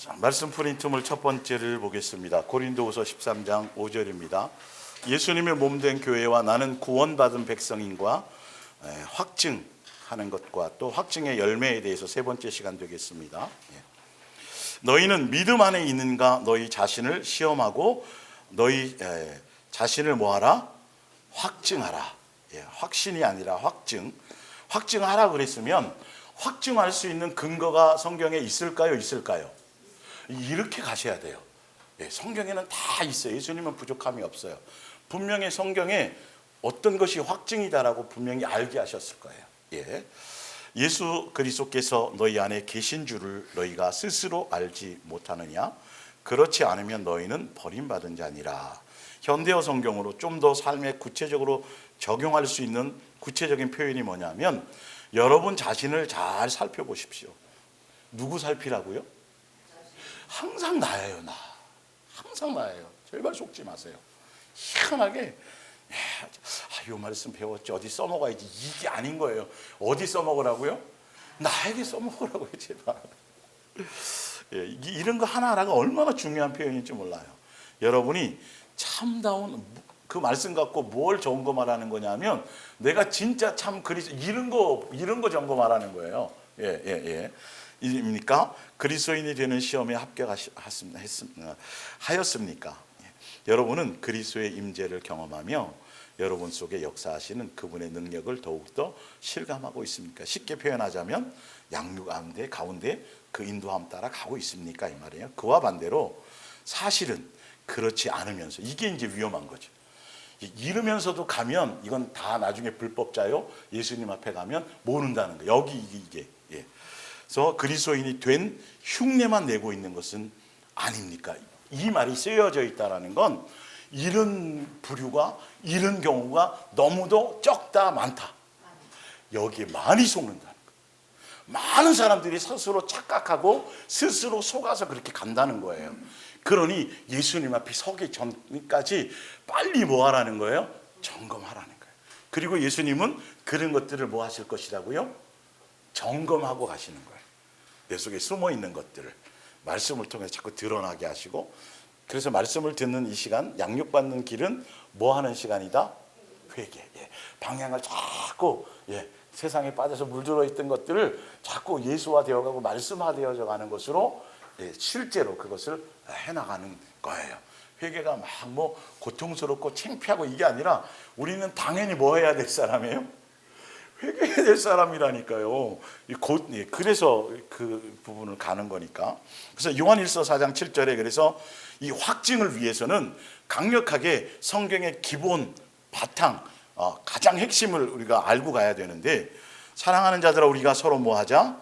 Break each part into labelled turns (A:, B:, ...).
A: 자, 말씀 프린트물 첫 번째를 보겠습니다. 고린도후서 13장 5절입니다. 예수님의 몸된 교회와 나는 구원받은 백성인과 확증하는 것과 또 확증의 열매에 대해서 세 번째 시간 되겠습니다. 너희는 믿음 안에 있는가 너희 자신을 시험하고 너희 자신을 뭐하라? 확증하라. 확신이 아니라 확증하라 그랬으면 확증할 수 있는 근거가 성경에 있을까요? 있을까요? 이렇게 가셔야 돼요. 성경에는 다 있어요. 예수님은 부족함이 없어요. 분명히 성경에 어떤 것이 확증이다라고 분명히 알게 하셨을 거예요. 예수 그리스도께서 너희 안에 계신 줄을 너희가 스스로 알지 못하느냐? 그렇지 않으면 너희는 버림받은 자니라. 현대어 성경으로 좀 더 삶에 구체적으로 적용할 수 있는 구체적인 표현이 뭐냐면 여러분 자신을 잘 살펴보십시오. 누구 살피라고요? 항상 나예요. 나 항상 나예요. 제발 속지 마세요. 희한하게 이 말씀 배웠지 어디 써먹어야지 이게 아닌 거예요. 어디 써먹으라고요? 나에게 써먹으라고요. 제발. 이런 거 하나하나가 얼마나 중요한 표현인지 몰라요. 여러분이 참다운 그 말씀 갖고 뭘 점검 말하는 거냐면 내가 진짜 참 그리스도 이런 거 점검 말하는 거예요. 입니까? 그리스도인이 되는 시험에 합격하였습니까? 여러분은 그리스도의 임재를 경험하며 여러분 속에 역사하시는 그분의 능력을 더욱더 실감하고 있습니까? 쉽게 표현하자면 양육 가운데 그 인도함 따라 가고 있습니까? 이 말이에요. 그와 반대로 사실은 그렇지 않으면서 이게 이제 위험한 거죠. 이러면서도 가면 이건 다 나중에 불법자요. 예수님 앞에 가면 모른다는 거예요. 여기 이게. 그래서 그리스도인이 된 흉내만 내고 있는 것은 아닙니까? 이 말이 쓰여져 있다라는 건 이런 부류가 이런 경우가 너무도 적다 많다. 여기에 많이 속는다는 거예요. 많은 사람들이 스스로 착각하고 스스로 속아서 그렇게 간다는 거예요. 그러니 예수님 앞에 서기 전까지 빨리 뭐 하라는 거예요? 점검하라는 거예요. 그리고 예수님은 그런 것들을 뭐 하실 것이라고요? 점검하고 가시는 거예요. 내 속에 숨어 있는 것들을 말씀을 통해 자꾸 드러나게 하시고, 그래서 말씀을 듣는 이 시간, 양육받는 길은 뭐 하는 시간이다? 회개. 방향을 자꾸 세상에 빠져서 물들어 있던 것들을 자꾸 예수화되어가고 말씀화되어져 가는 것으로 실제로 그것을 해나가는 거예요. 회개가 막 뭐 고통스럽고 창피하고 이게 아니라 우리는 당연히 뭐 해야 될 사람이에요? 회개해야 될 사람이라니까요. 그래서 그 부분을 가는 거니까. 그래서 요한일서 4장 7절에 그래서 이 확증을 위해서는 강력하게 성경의 기본 바탕 가장 핵심을 우리가 알고 가야 되는데, 사랑하는 자들아 우리가 서로 뭐 하자?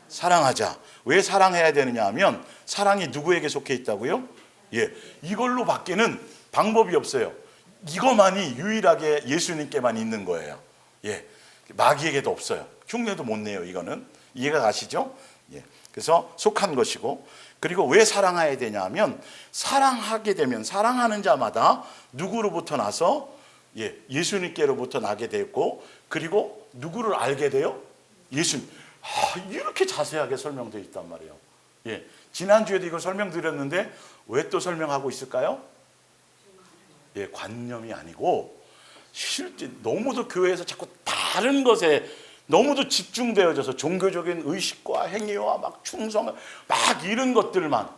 A: 사랑하자. 왜 사랑해야 되느냐 하면 사랑이 누구에게 속해 있다고요? 이걸로 밖에는 방법이 없어요. 이것만이 유일하게 예수님께만 있는 거예요. 마귀에게도 없어요. 흉내도 못 내요. 이거는 이해가 가시죠? 그래서 속한 것이고, 그리고 왜 사랑해야 되냐 하면 사랑하게 되면 사랑하는 자마다 누구로부터 나서 예수님께로부터 나게 되고, 그리고 누구를 알게 돼요? 예수님. 이렇게 자세하게 설명되어 있단 말이에요. 지난주에도 이걸 설명드렸는데 왜 또 설명하고 있을까요? 관념이 아니고 실제 너무도 교회에서 자꾸 다른 것에 너무도 집중되어져서 종교적인 의식과 행위와 막 충성 막 이런 것들만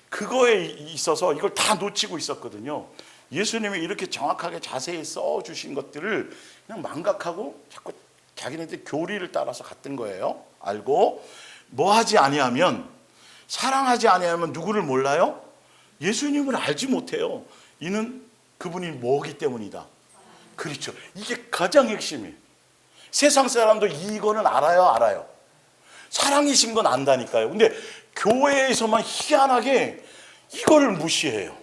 A: 그거에 있어서 이걸 다 놓치고 있었거든요. 예수님이 이렇게 정확하게 자세히 써주신 것들을 그냥 망각하고 자꾸 자기네들 교리를 따라서 갔던 거예요. 알고 뭐 하지 아니하면, 사랑하지 아니하면 누구를 몰라요? 예수님을 알지 못해요. 이는 그분이 뭐기 때문이다. 그렇죠. 이게 가장 핵심이에요. 세상 사람도 이거는 알아요. 사랑이신 건 안다니까요. 근데 교회에서만 희한하게 이거를 무시해요.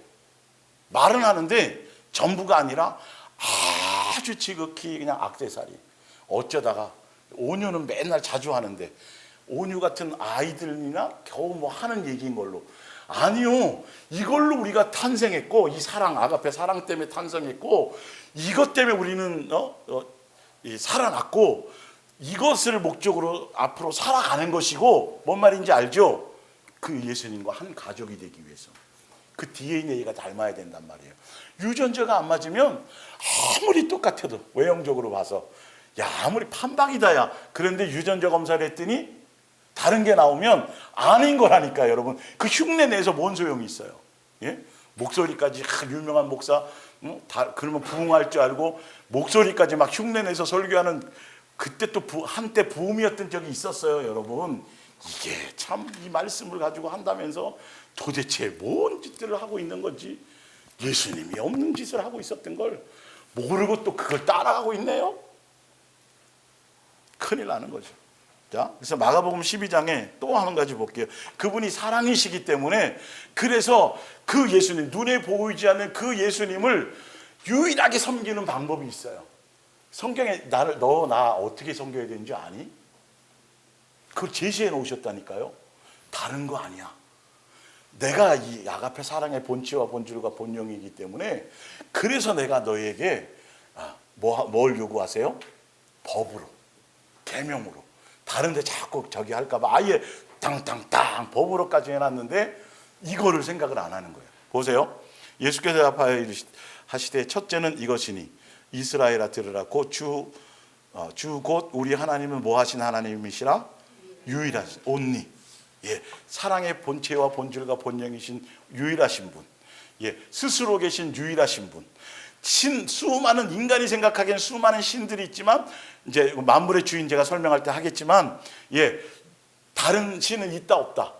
A: 말은 하는데 전부가 아니라 아주 지극히 그냥 액세서리. 어쩌다가 온유는 맨날 자주 하는데 온유 같은 아이들이나 겨우 뭐 하는 얘기인 걸로, 아니요, 이걸로 우리가 탄생했고, 이 사랑, 아가페 사랑 때문에 탄생했고, 이것 때문에 우리는 살아났고, 이것을 목적으로 앞으로 살아가는 것이고, 뭔 말인지 알죠? 그 예수님과 한 가족이 되기 위해서 그 DNA가 닮아야 된단 말이에요. 유전자가 안 맞으면 아무리 똑같아도 외형적으로 봐서 야 아무리 판박이다 야 그런데 유전자 검사를 했더니 다른 게 나오면 아닌 거라니까 여러분. 그 흉내 내서 뭔 소용이 있어요. 예? 목소리까지 유명한 목사 그러면 부흥할 줄 알고 목소리까지 막 흉내 내서 설교하는 그때 또 한때 부음이었던 적이 있었어요 여러분. 이게 참 이 말씀을 가지고 한다면서 도대체 뭔 짓들을 하고 있는 건지 예수님이 없는 짓을 하고 있었던 걸 모르고 또 그걸 따라가고 있네요. 큰일 나는 거죠. 자, 그래서 마가복음 12장에 또 한 가지 볼게요. 그분이 사랑이시기 때문에 그래서 그 예수님 눈에 보이지 않는 그 예수님을 유일하게 섬기는 방법이 있어요. 성경에 나를 너 나 어떻게 섬겨야 되는지 아니? 그걸 제시해 놓으셨다니까요. 다른 거 아니야. 내가 이 아가페 사랑의 본체와 본질과 본영이기 때문에 그래서 내가 너에게 뭘 요구하세요? 법으로, 계명으로. 다른데 자꾸 저기 할까봐 아예 땅땅땅 법으로까지 해놨는데 이거를 생각을 안 하는 거예요. 보세요. 예수께서 대답하여 하시되 첫째는 이것이니 이스라엘아 들으라 곧 주 곧 우리 하나님은 뭐 하신 하나님이시라? 유일하신 온니. 예, 사랑의 본체와 본질과 본영이신 유일하신 분. 예, 스스로 계신 유일하신 분. 수많은 인간이 생각하기엔 수많은 신들이 있지만 이제 만물의 주인 제가 설명할 때 하겠지만 예, 다른 신은 있다 없다?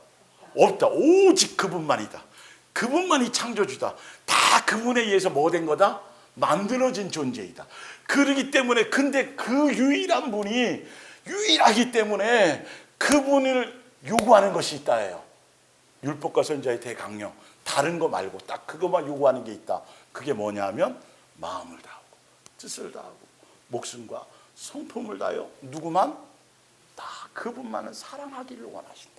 A: 없다. 오직 그분만이다. 그분만이 창조주다. 다 그분에 의해서 뭐 된 거다? 만들어진 존재이다. 그러기 때문에 근데 그 유일한 분이 유일하기 때문에 그분을 요구하는 것이 있다예요. 율법과 선지자의 대강령. 다른 거 말고 딱 그것만 요구하는 게 있다. 그게 뭐냐면 마음을 다하고 뜻을 다하고 목숨과 성품을 다하여 누구만? 다 그분만은 사랑하기를 원하신다.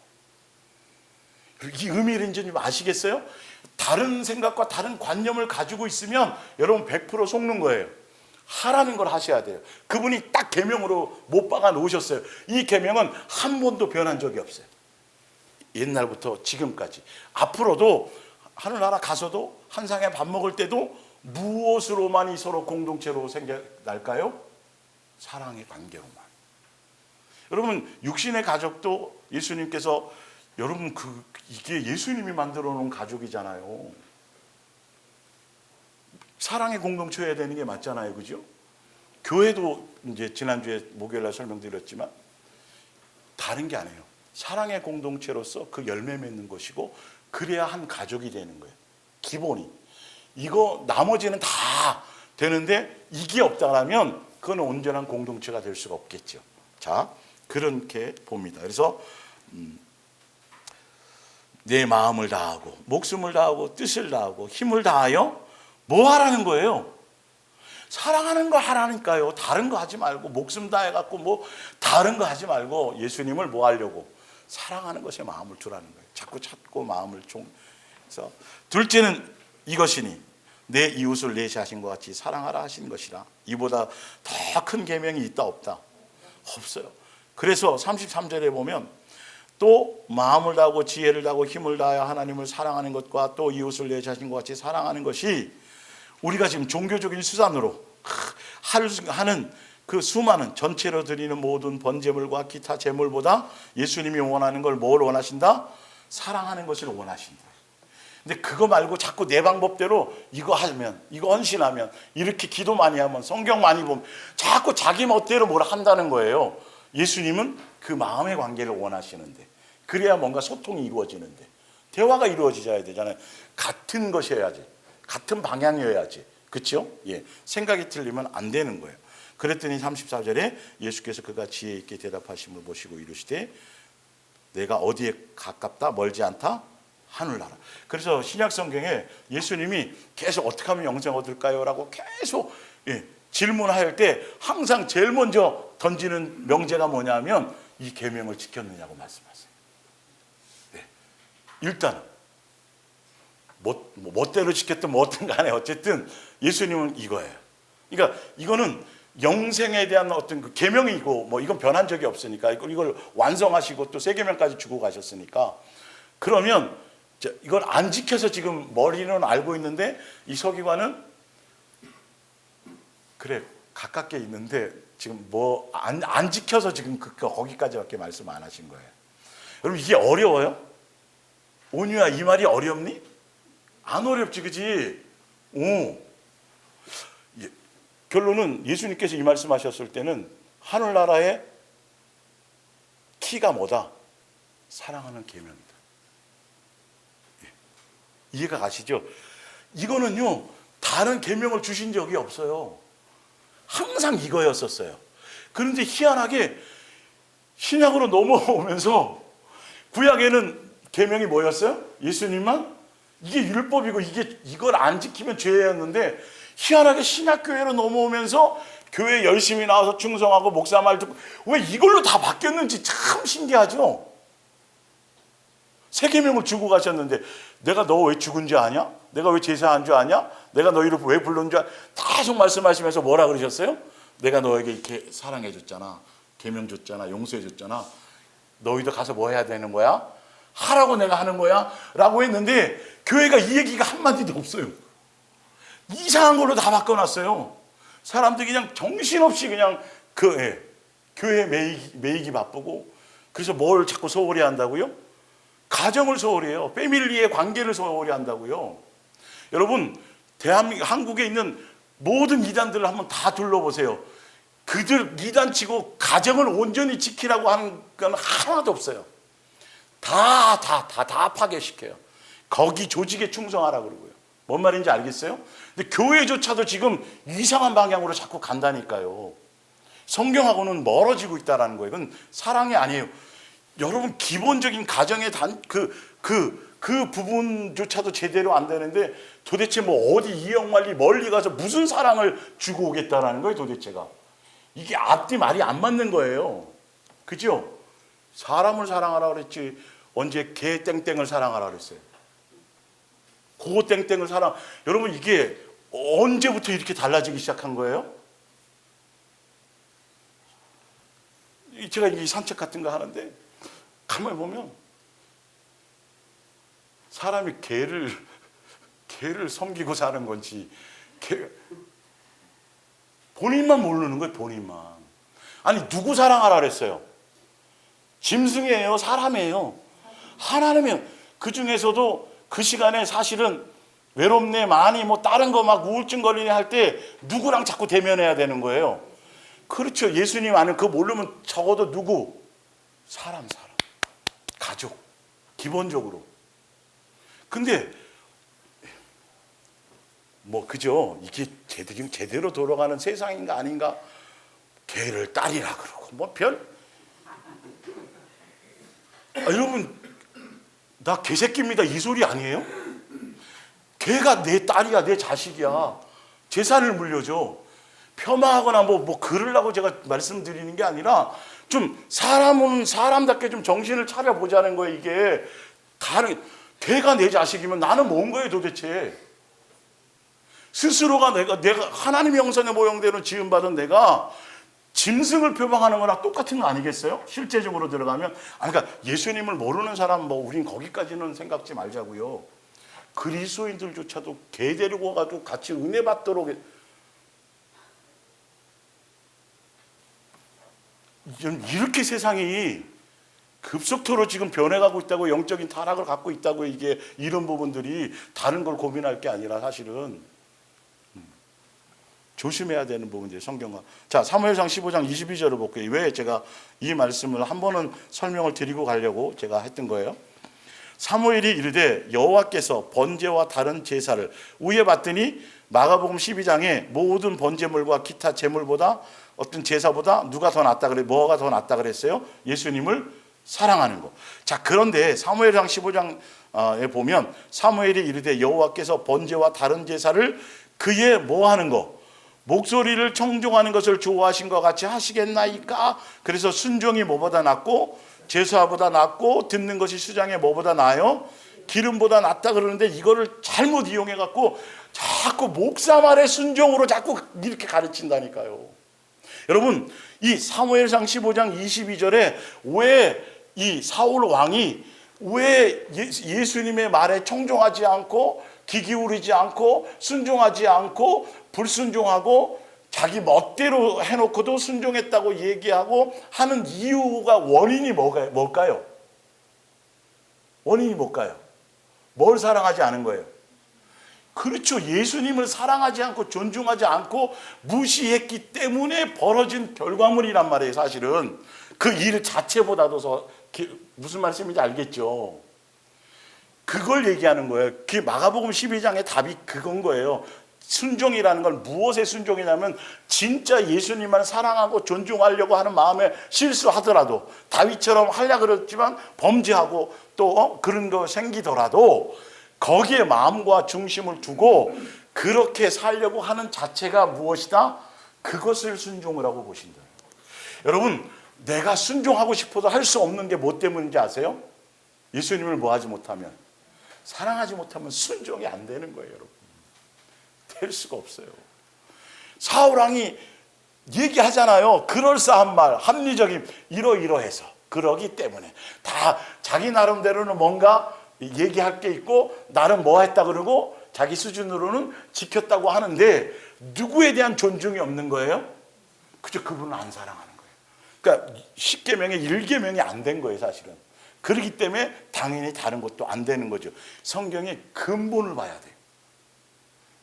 A: 이 의미를 이제 좀 아시겠어요? 다른 생각과 다른 관념을 가지고 있으면 여러분 100% 속는 거예요. 하라는 걸 하셔야 돼요. 그분이 딱 계명으로 못 박아 놓으셨어요. 이 계명은 한 번도 변한 적이 없어요. 옛날부터 지금까지. 앞으로도 하늘나라 가서도 한 상에 밥 먹을 때도 무엇으로만이 서로 공동체로 생겨날까요? 사랑의 관계로만. 여러분 육신의 가족도 예수님께서 여러분 이게 예수님이 만들어 놓은 가족이잖아요. 사랑의 공동체여야 되는 게 맞잖아요. 그죠? 교회도 이제 지난주에 목요일날 설명드렸지만 다른 게 아니에요. 사랑의 공동체로서 그 열매 맺는 것이고 그래야 한 가족이 되는 거예요. 기본이. 이거 나머지는 다 되는데 이게 없다면 그건 온전한 공동체가 될 수가 없겠죠. 자, 그렇게 봅니다. 그래서 내 마음을 다하고 목숨을 다하고 뜻을 다하고 힘을 다하여 뭐 하라는 거예요? 사랑하는 거 하라니까요. 다른 거 하지 말고 목숨 다해갖고 뭐 다른 거 하지 말고 예수님을 뭐 하려고? 사랑하는 것에 마음을 두라는 거예요. 자꾸 찾고 마음을 그래서 둘째는 이것이니 내 이웃을 내 자신과 같이 사랑하라 하신 것이라. 이보다 더 큰 계명이 있다 없다? 없어요. 그래서 33절에 보면 또 마음을 다하고 지혜를 다하고 힘을 다하여 하나님을 사랑하는 것과 또 이웃을 내 자신과 같이 사랑하는 것이 우리가 지금 종교적인 수단으로 하는 그 수많은 전체로 드리는 모든 번제물과 기타 제물보다 예수님이 원하는 걸 뭘 원하신다? 사랑하는 것을 원하신다. 근데 그거 말고 자꾸 내 방법대로 이거 하면, 이거 헌신하면, 이렇게 기도 많이 하면, 성경 많이 보면 자꾸 자기 멋대로 뭘 한다는 거예요. 예수님은 그 마음의 관계를 원하시는데 그래야 뭔가 소통이 이루어지는데 대화가 이루어져야 되잖아요. 같은 것이어야지. 같은 방향이어야지. 그렇죠? 예. 생각이 틀리면 안 되는 거예요. 그랬더니 34절에 예수께서 그가 지혜 있게 대답하심을 보시고 이르시되 내가 어디에 가깝다 멀지 않다? 하늘나라. 그래서 신약 성경에 예수님이 계속 어떻게 하면 영생 얻을까요? 라고 계속 질문할 때 항상 제일 먼저 던지는 명제가 뭐냐면 이 계명을 지켰느냐고 말씀하세요. 네. 일단 멋대로 지켰든 뭐든 간에 어쨌든 예수님은 이거예요. 그러니까 이거는 영생에 대한 어떤 그 계명이고 뭐 이건 변한 적이 없으니까 이걸 완성하시고 또 새 계명까지 주고 가셨으니까 그러면 이걸 안 지켜서 지금 머리는 알고 있는데 이 서기관은 그래 가깝게 있는데 지금 뭐 안 지켜서 지금 거기까지밖에 말씀 안 하신 거예요. 여러분 이게 어려워요? 온유야 이 말이 어렵니? 안 어렵지 그지? 결론은 예수님께서 이 말씀하셨을 때는 하늘나라의 키가 뭐다? 사랑하는 계명이다. 이해가 가시죠? 이거는요 다른 계명을 주신 적이 없어요. 항상 이거였었어요. 그런데 희한하게 신약으로 넘어오면서 구약에는 계명이 뭐였어요? 예수님만 이게 율법이고 이걸 안 지키면 죄였는데 희한하게 신약교회로 넘어오면서 교회 열심히 나와서 충성하고 목사 말 듣고 왜 이걸로 다 바뀌었는지 참 신기하죠. 새 계명을 주고 가셨는데 내가 너 왜 죽은 줄 아냐? 내가 왜 제사한 줄 아냐? 내가 너희를 왜 불렀는 줄 아냐? 계속 말씀하시면서 뭐라 그러셨어요? 내가 너에게 이렇게 사랑해 줬잖아. 계명 줬잖아. 용서해 줬잖아. 너희도 가서 뭐 해야 되는 거야? 하라고 내가 하는 거야? 라고 했는데 교회가 이 얘기가 한마디도 없어요. 이상한 걸로 다 바꿔놨어요. 사람들이 그냥 정신없이 그냥 교회 매이기 바쁘고 그래서 뭘 자꾸 소홀히 한다고요? 가정을 소홀히 해요. 패밀리의 관계를 소홀히 한다고요. 여러분 한국에 있는 모든 이단들을 한번 다 둘러보세요. 그들 이단치고 가정을 온전히 지키라고 하는 건 하나도 없어요. 다 파괴시켜요. 거기 조직에 충성하라고 그러고요. 뭔 말인지 알겠어요? 근데 교회조차도 지금 이상한 방향으로 자꾸 간다니까요. 성경하고는 멀어지고 있다는 거예요. 이건 사랑이 아니에요. 여러분 기본적인 가정의 그 부분조차도 제대로 안 되는데 도대체 뭐 어디 이영만리 멀리 가서 무슨 사랑을 주고 오겠다라는 거예요 도대체가. 이게 앞뒤 말이 안 맞는 거예요. 그죠? 사람을 사랑하라 그랬지 언제 개 땡땡을 사랑하라 그랬어요. 고 땡땡을 사랑. 여러분 이게 언제부터 이렇게 달라지기 시작한 거예요? 제가 이 산책 같은 거 하는데 가만히 보면 사람이 개를 섬기고 사는 건지 본인만 모르는 거예요. 본인만. 아니 누구 사랑하라 그랬어요? 짐승이에요? 사람이에요? 하나님이에요. 그 중에서도 그 시간에 사실은 외롭네 많이 뭐 다른 거 막 우울증 걸리네 할 때 누구랑 자꾸 대면해야 되는 거예요. 그렇죠. 예수님 안에 그거 모르면 적어도 누구? 사람 가족 기본적으로. 근데 뭐 그죠? 이게 제대로 돌아가는 세상인가 아닌가? 개를 딸이라 그러고 뭐 여러분 나 개새끼입니다 이 소리 아니에요? 개가 내 딸이야 내 자식이야. 재산을 물려줘. 폄하하거나 뭐 그러려고 제가 말씀드리는 게 아니라 좀 사람은 사람답게 좀 정신을 차려보자는 거예요. 이게 개가 내 자식이면 나는 뭔 거예요 도대체? 스스로가 내가 하나님의 형상의 모형대로 지음받은 내가 짐승을 표방하는 거랑 똑같은 거 아니겠어요? 실제적으로 들어가면. 그러니까 예수님을 모르는 사람 우린 거기까지는 생각지 말자고요. 그리스도인들조차도 개 데리고 가지고 같이 은혜 받도록 이렇게 세상이 급속도로 지금 변해가고 있다고, 영적인 타락을 갖고 있다고, 이게 이런 부분들이 다른 걸 고민할 게 아니라 사실은 조심해야 되는 부분들이 성경과. 자, 사무엘상 15장 22절을 볼게요. 왜 제가 이 말씀을 한 번은 설명을 드리고 가려고 제가 했던 거예요. 사무엘이 이르되 여호와께서 번제와 다른 제사를 우에 받더니 마가복음 12장에 모든 번제물과 기타 제물보다 어떤 제사보다 누가 더 낫다 그래? 뭐가 더 낫다 그랬어요? 예수님을 사랑하는 거. 자, 그런데 사무엘상 15장에 보면 사무엘이 이르되 여호와께서 번제와 다른 제사를 그의 뭐 하는 거? 목소리를 청종하는 것을 좋아하신 것 같이 하시겠나이까? 그래서 순종이 뭐보다 낫고 제사보다 낫고 듣는 것이 수장에 뭐보다 나아요? 기름보다 낫다 그러는데 이거를 잘못 이용해 갖고 자꾸 목사 말의 순종으로 자꾸 이렇게 가르친다니까요. 여러분, 이 사무엘상 15장 22절에 왜 이 사울 왕이 왜 예수님의 말에 청종하지 않고 귀 기울이지 않고 순종하지 않고 불순종하고 자기 멋대로 해놓고도 순종했다고 얘기하고 하는 이유가 원인이 뭘까요? 원인이 뭘까요? 뭘 사랑하지 않은 거예요? 그렇죠. 예수님을 사랑하지 않고 존중하지 않고 무시했기 때문에 벌어진 결과물이란 말이에요. 사실은 그 일 자체보다도 무슨 말씀인지 알겠죠? 그걸 얘기하는 거예요. 그 마가복음 12장의 답이 그건 거예요. 순종이라는 건 무엇의 순종이냐면 진짜 예수님만 사랑하고 존중하려고 하는 마음에 실수하더라도 다윗처럼 하려고 그랬지만 범죄하고 또 그런 거 생기더라도 거기에 마음과 중심을 두고 그렇게 살려고 하는 자체가 무엇이다? 그것을 순종을 하고 보신다. 여러분, 내가 순종하고 싶어도 할 수 없는 게 뭐 때문인지 아세요? 예수님을 뭐 하지 못하면, 사랑하지 못하면 순종이 안 되는 거예요, 여러분. 될 수가 없어요. 사울왕이 얘기하잖아요. 그럴싸한 말, 합리적인 이러이러해서 그러기 때문에 다 자기 나름대로는 뭔가 얘기할 게 있고 나름 뭐 했다 그러고 자기 수준으로는 지켰다고 하는데 누구에 대한 존중이 없는 거예요? 그저 그분은 안 사랑하는 거예요. 그러니까 10계명에 1계명이 안 된 거예요, 사실은. 그렇기 때문에 당연히 다른 것도 안 되는 거죠. 성경의 근본을 봐야 돼요.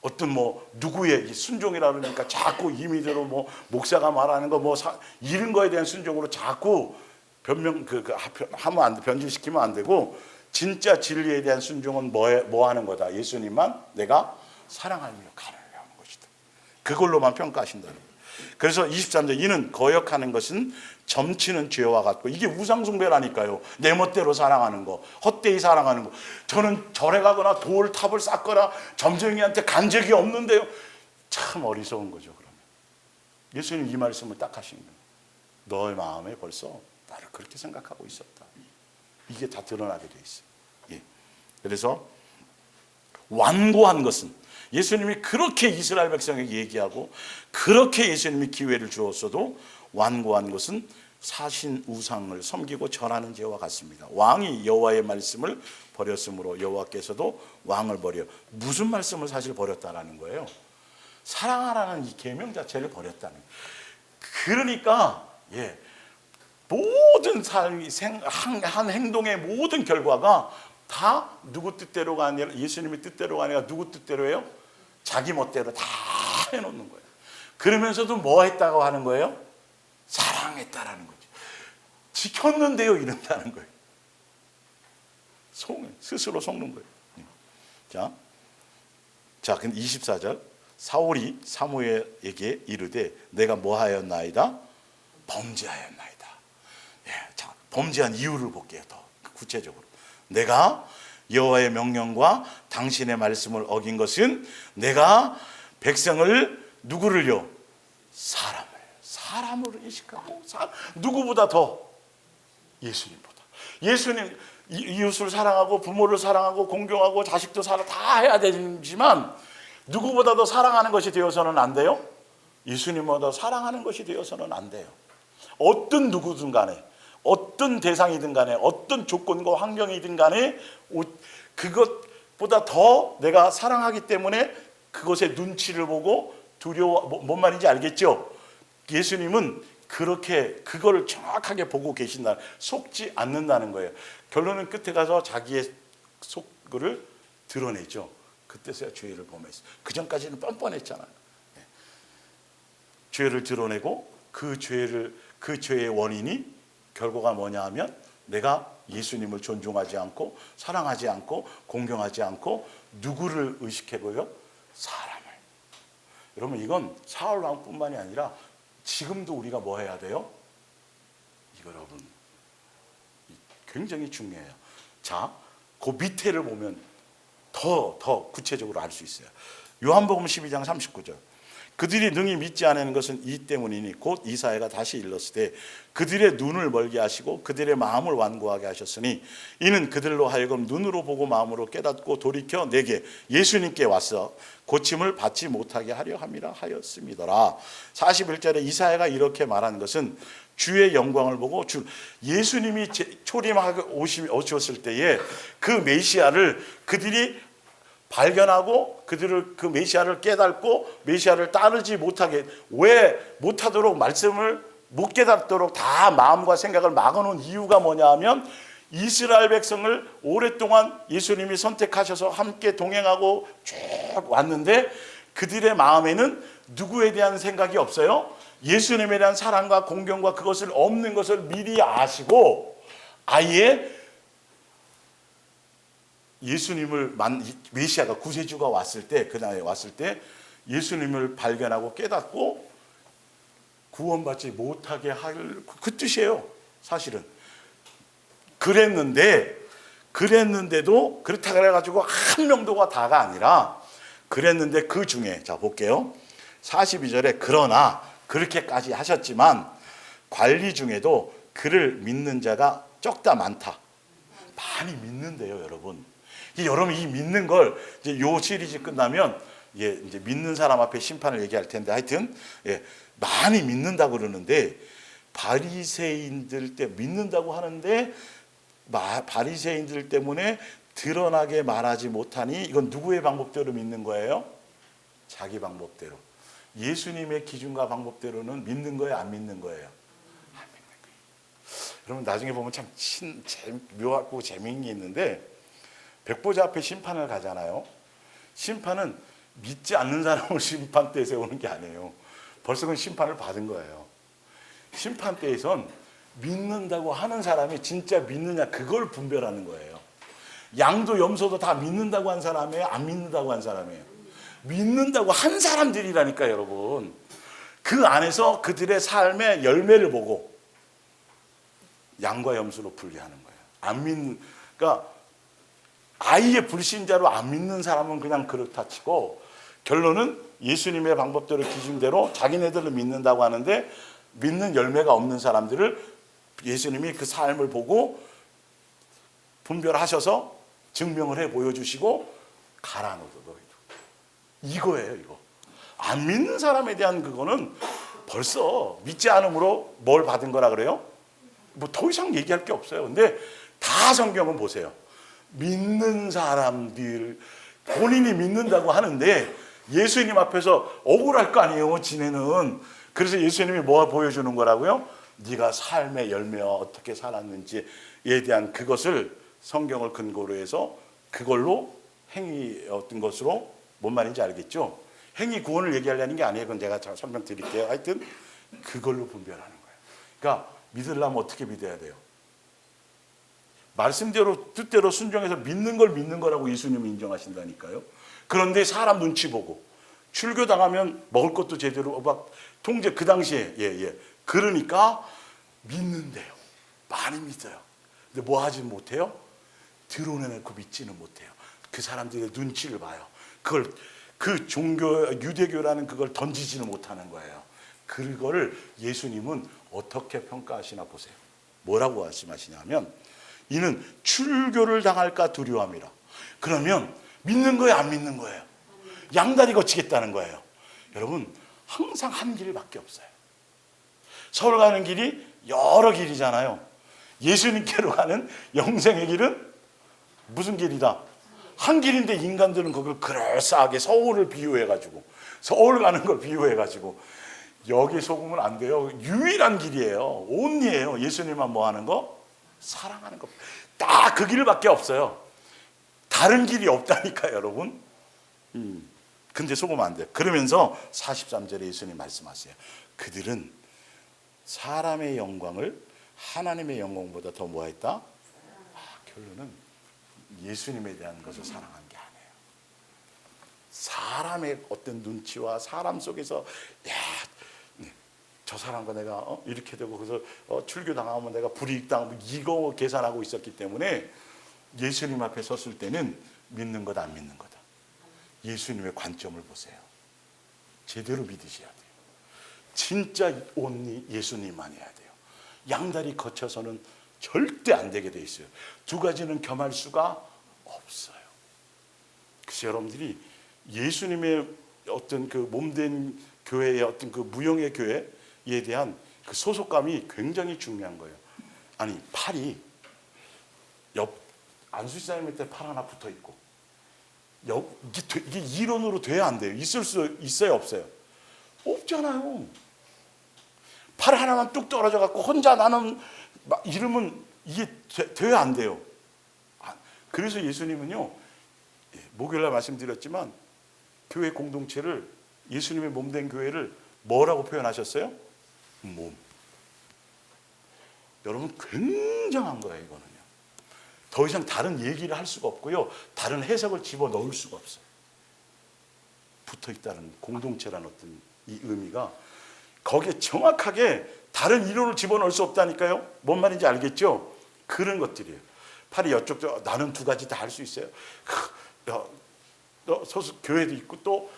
A: 어떤 누구의 순종이라 그러니까 자꾸 임의대로 목사가 말하는 거 이런 거에 대한 순종으로 자꾸 하면 안 돼, 변질시키면 안 되고 진짜 진리에 대한 순종은 뭐 하는 거다? 예수님만 내가 사랑하며 가르려 하는 것이다. 그걸로만 평가하신다는 거예요. 그래서 23절 이는 거역하는 것은 점치는 죄와 같고 이게 우상숭배라니까요. 내 멋대로 사랑하는 거, 헛되이 사랑하는 거. 저는 절에 가거나 돌탑을 쌓거나 점쟁이한테 간 적이 없는데요. 참 어리석은 거죠. 그러면 예수님 이 말씀을 딱 하신 거예요. 너의 마음에 벌써 나를 그렇게 생각하고 있었다. 이게 다 드러나게 돼 있어요. 예. 그래서 완고한 것은 예수님이 그렇게 이스라엘 백성에게 얘기하고 그렇게 예수님이 기회를 주었어도 완고한 것은 사신 우상을 섬기고 절하는 죄와 같습니다. 왕이 여호와의 말씀을 버렸으므로 여호와께서도 왕을 버려. 무슨 말씀을 사실 버렸다라는 거예요? 사랑하라는 이 계명 자체를 버렸다는 거예요. 그러니까 모든 삶이 한 행동의 모든 결과가 다 누구 뜻대로가 아니라 예수님의 뜻대로가 아니라 누구 뜻대로예요? 자기 멋대로 다 해놓는 거예요. 그러면서도 뭐 했다고 하는 거예요? 사랑했다라는 거죠. 지켰는데요 이런다는 거예요. 스스로 속는 거예요. 자, 근데 24절 사울이 사무엘에게 이르되 내가 뭐하였나이다? 범죄하였나이다. 자, 범죄한 이유를 볼게요. 더 구체적으로. 내가 여호와의 명령과 당신의 말씀을 어긴 것은 내가 백성을 누구를요? 사람을 의식하고 누구보다 더 예수님보다. 예수님 이웃을 사랑하고 부모를 사랑하고 공경하고 자식도 다 해야 되지만 누구보다 더 사랑하는 것이 되어서는 안 돼요. 예수님보다 사랑하는 것이 되어서는 안 돼요. 어떤 누구든 간에 어떤 대상이든 간에 어떤 조건과 환경이든 간에 그것보다 더 내가 사랑하기 때문에 그것의 눈치를 보고 두려워, 뭔 말인지 알겠죠? 예수님은 그렇게 그거를 정확하게 보고 계신다. 속지 않는다는 거예요. 결론은 끝에 가서 자기의 속을 드러내죠. 그때서야 죄를 범했어요. 그 전까지는 뻔뻔했잖아요. 죄를 드러내고 그 죄의 원인이 결과가 뭐냐 하면 내가 예수님을 존중하지 않고 사랑하지 않고 공경하지 않고 누구를 의식하고요? 사람을. 여러분 이건 사울 왕뿐만이 아니라 지금도 우리가 뭐 해야 돼요? 이거 여러분 굉장히 중요해요. 자, 그 밑에를 보면 더 구체적으로 알 수 있어요. 요한복음 12장 39절 그들이 능히 믿지 않는 것은 이 때문이니 곧 이사야가 다시 일렀으되 그들의 눈을 멀게 하시고 그들의 마음을 완고하게 하셨으니 이는 그들로 하여금 눈으로 보고 마음으로 깨닫고 돌이켜 내게 예수님께 와서 고침을 받지 못하게 하려 함이라 하였음이더라. 41절에 이사야가 이렇게 말한 것은 주의 영광을 보고 예수님이 초림하고 오셨을 때에 그 메시아를 그들이 발견하고 그들을 그 메시아를 깨닫고 메시아를 따르지 못하게 왜 못하도록 말씀을 못 깨닫도록 다 마음과 생각을 막아놓은 이유가 뭐냐 하면 이스라엘 백성을 오랫동안 예수님이 선택하셔서 함께 동행하고 쭉 왔는데 그들의 마음에는 누구에 대한 생각이 없어요? 예수님에 대한 사랑과 공경과 그것을 없는 것을 미리 아시고 아예 예수님을 메시아가 구세주가 왔을 때 그날에 왔을 때 예수님을 발견하고 깨닫고 구원받지 못하게 할 그 뜻이에요. 사실은 그랬는데도 그렇다 그래가지고 한 명도가 다가 아니라 그랬는데 그 중에 자 볼게요. 42절에 그러나 그렇게까지 하셨지만 관리 중에도 그를 믿는 자가 적다 많다. 많이 믿는데요, 여러분. 여러분 이 믿는 걸 이제 요 시리즈 끝나면 이제 믿는 사람 앞에 심판을 얘기할 텐데 하여튼 많이 믿는다고 그러는데 바리새인들 때 믿는다고 하는데 바리새인들 때문에 드러나게 말하지 못하니 이건 누구의 방법대로 믿는 거예요? 자기 방법대로. 예수님의 기준과 방법대로는 믿는 거예요, 안 믿는 거예요? 안 믿는 거예요. 여러분 나중에 보면 참 묘하고 재미있는 게 있는데 백보자 앞에 심판을 가잖아요. 심판은 믿지 않는 사람을 심판대에 세우는 게 아니에요. 벌써 그건 심판을 받은 거예요. 심판대에선 믿는다고 하는 사람이 진짜 믿느냐 그걸 분별하는 거예요. 양도 염소도 다 믿는다고 한 사람이에요? 안 믿는다고 한 사람이에요? 믿는다고 한 사람들이라니까 여러분. 그 안에서 그들의 삶의 열매를 보고 양과 염소로 분리하는 거예요. 안 믿는, 그러니까 아예 불신자로 안 믿는 사람은 그냥 그렇다 치고 결론은 예수님의 방법대로 기준대로 자기네들을 믿는다고 하는데 믿는 열매가 없는 사람들을 예수님이 그 삶을 보고 분별하셔서 증명을 해 보여주시고 가라 너도 이거예요. 이거 안 믿는 사람에 대한 그거는 벌써 믿지 않음으로 뭘 받은 거라 그래요? 뭐 더 이상 얘기할 게 없어요. 근데 다 성경은 보세요. 믿는 사람들 본인이 믿는다고 하는데 예수님 앞에서 억울할 거 아니에요. 지네는. 그래서 예수님이 뭐 보여주는 거라고요? 네가 삶의 열매와 어떻게 살았는지에 대한 그것을 성경을 근거로 해서 그걸로 행위 어떤 것으로 뭔 말인지 알겠죠? 행위 구원을 얘기하려는 게 아니에요. 그건 제가 설명드릴게요. 하여튼 그걸로 분별하는 거예요. 그러니까 믿으려면 어떻게 믿어야 돼요? 말씀대로 뜻대로 순종해서 믿는 걸 믿는 거라고 예수님이 인정하신다니까요. 그런데 사람 눈치 보고 출교 당하면 먹을 것도 제대로 막 통제 그 당시에 그러니까 믿는데요. 많이 믿어요. 근데 뭐 하지 못해요? 드러내놓고 믿지는 못해요. 그 사람들의 눈치를 봐요. 그걸 그 종교 유대교라는 그걸 던지지는 못하는 거예요. 그거를 예수님은 어떻게 평가하시나 보세요. 뭐라고 말씀하시냐면 이는 출교를 당할까 두려워함이라. 그러면 믿는 거예요, 안 믿는 거예요? 양다리 거치겠다는 거예요. 여러분 항상 한 길밖에 없어요. 서울 가는 길이 여러 길이잖아요. 예수님께로 가는 영생의 길은 무슨 길이다? 한 길인데 인간들은 그걸 그럴싸하게 서울을 비유해가지고 서울 가는 걸 비유해가지고 여기 속으면 안 돼요. 유일한 길이에요. 온리예요. 예수님만 뭐 하는 거? 사랑하는 거. 딱 그 길밖에 없어요. 다른 길이 없다니까 여러분. 근데 속으면 안 돼요. 그러면서 43절에 예수님 말씀하세요. 그들은 사람의 영광을 하나님의 영광보다 더 뭐했다? 결론은 예수님에 대한 것을 사랑한 게 아니에요. 사람의 어떤 눈치와 사람 속에서 저 사람과 내가 이렇게 되고 그래서 출교 당하면 내가 불이익 당하면 이거 계산하고 있었기 때문에 예수님 앞에 섰을 때는 믿는 것 안 믿는 거다. 예수님의 관점을 보세요. 제대로 믿으셔야 돼요. 진짜 온리 예수님만 해야 돼요. 양다리 거쳐서는 절대 안 되게 돼 있어요. 두 가지는 겸할 수가 없어요. 그래서 여러분들이 예수님의 어떤 그 몸된 교회의 어떤 그 무형의 교회에 대한
B: 그 소속감이 굉장히 중요한 거예요. 아니 팔이 옆 안수지사님 밑에 팔 하나 붙어 있고 이게 이론으로 돼야 안 돼요. 있을 수 있어요, 없어요? 없잖아요. 팔 하나만 뚝 떨어져 갖고 혼자 나는 이러면 이게 돼야 안 돼요. 그래서 예수님은요, 목요일날 말씀드렸지만 교회 공동체를, 예수님의 몸된 교회를 뭐라고 표현하셨어요? 몸. 여러분 굉장한 거예요. 이거는요. 더 이상 다른 얘기를 할 수가 없고요, 다른 해석을 집어넣을 수가 없어요. 붙어있다는 공동체라는 어떤 이 의미가 거기에 정확하게 다른 이론을 집어넣을 수 없다니까요. 뭔 말인지 알겠죠? 그런 것들이에요. 팔이 여쪽도 나는 두 가지 다 할 수 있어요. 소속 교회도 있고 또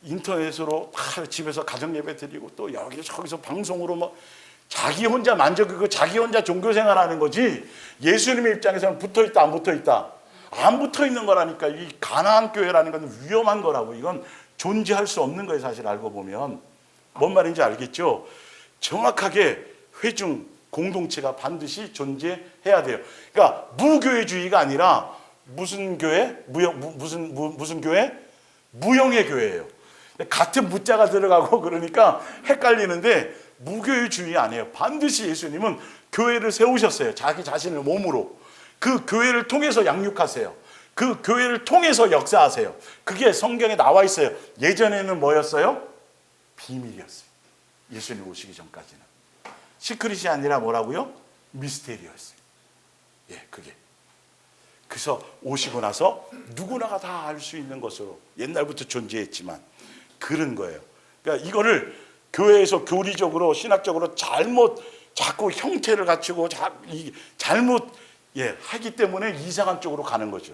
B: 인터넷으로 다 집에서 가정 예배 드리고 또 저기서 방송으로 뭐 자기 혼자 만족이고 자기 혼자 종교 생활하는 거지, 예수님의 입장에서는 붙어있다 안 붙어있다? 안 붙어있는 거라니까. 이 가나안 교회라는 건 위험한 거라고. 이건 존재할 수 없는 거예요. 사실 알고 보면 뭔 말인지 알겠죠? 정확하게 회중 공동체가 반드시 존재해야 돼요. 그러니까 무교회주의가 아니라 무슨 교회? 무슨 교회? 무형의 교회예요. 같은 무자가 들어가고 그러니까 헷갈리는데 무교회주의 아니에요. 반드시 예수님은 교회를 세우셨어요. 자기 자신을 몸으로. 그 교회를 통해서 양육하세요. 그 교회를 통해서 역사하세요. 그게 성경에 나와 있어요. 예전에는 뭐였어요? 비밀이었어요. 예수님 오시기 전까지는. 시크릿이 아니라 뭐라고요? 미스테리였어요. 그게. 그래서 오시고 나서 누구나가 다 알 수 있는 것으로 옛날부터 존재했지만 그런 거예요. 그러니까 이거를 교회에서 교리적으로 신학적으로 잘못 자꾸 형태를 갖추고 잘못 하기 때문에 이상한 쪽으로 가는 거죠.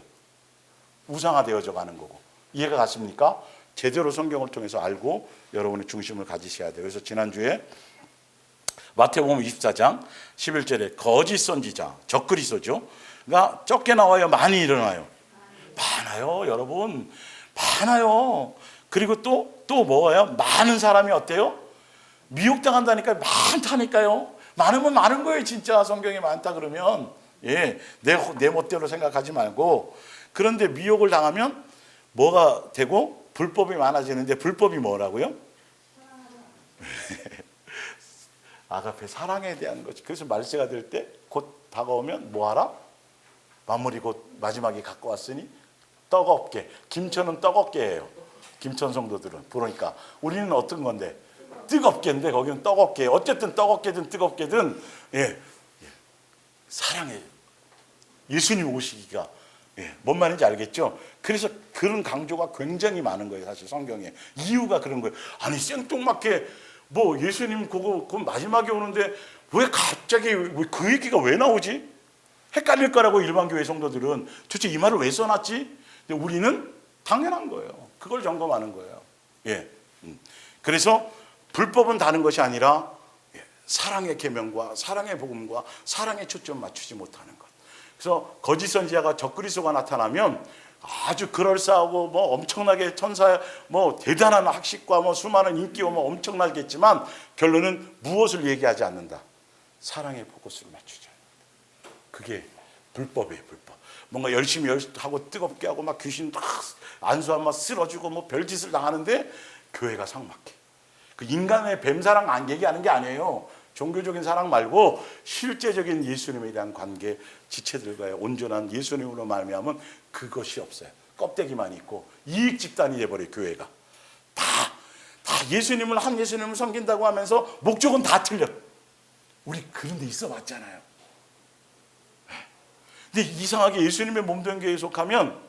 B: 우상화되어져 가는 거고. 이해가 갔습니까? 제대로 성경을 통해서 알고 여러분의 중심을 가지셔야 돼요. 그래서 지난주에 마태복음 24장 11절에 거짓 선지자, 적그리스도죠. 그러니까 적게 나와요, 많이 일어나요? 많아요, 여러분. 많아요. 그리고 또 뭐예요? 많은 사람이 어때요? 미혹당한다니까요. 많다니까요. 많으면 많은 거예요. 진짜 성경이 많다 그러면. 내 멋대로 생각하지 말고. 그런데 미혹을 당하면 뭐가 되고? 불법이 많아지는데 불법이 뭐라고요? 아가페, 사랑에 대한 거지. 그래서 말세가 될 때 곧 다가오면 뭐하라? 만물이 곧 마지막에 갖고 왔으니 떡없게. 김천은 떡없게예요. 김천 성도들은. 그러니까 우리는 어떤 건데? 뜨겁게인데 거기는 떡없게. 어쨌든 떡없게든 뜨겁게든 사랑해. 예수님 오시기가 뭔 말인지 알겠죠? 그래서 그런 강조가 굉장히 많은 거예요. 사실 성경에. 이유가 그런 거예요. 아니 생뚱맞게 뭐 예수님 그거 마지막에 오는데 왜 갑자기 그 얘기가 왜 나오지? 헷갈릴 거라고 일반 교회 성도들은. 도대체 이 말을 왜 써놨지? 근데 우리는 당연한 거예요. 그걸 점검하는 거예요. 그래서 불법은 다른 것이 아니라 사랑의 계명과 사랑의 복음과 사랑의 초점 맞추지 못하는 것. 그래서 거짓 선지자가 적그리스도가 나타나면 아주 그럴싸하고 뭐 엄청나게 천사 뭐 대단한 학식과 뭐 수많은 인기와 뭐 엄청나겠지만 결론은 무엇을 얘기하지 않는다. 사랑의 포커스를 맞추자. 그게 불법이에요, 불법. 뭔가 열심히 하고 뜨겁게 하고 막 귀신 안수하면 막 쓰러지고 뭐 별짓을 당하는데 교회가 삭막해. 그 인간의 뱀사랑 얘기하는 게 아니에요. 종교적인 사랑 말고 실제적인 예수님에 대한 관계, 지체들과의 온전한 예수님으로 말미암은 그것이 없어요. 껍데기만 있고 이익 집단이 돼버려요. 교회가 다 예수님을 한 예수님을 섬긴다고 하면서 목적은 다 틀려. 우리 그런 데 있어 봤잖아요. 근데 이상하게 예수님의 몸된 교회에 속하면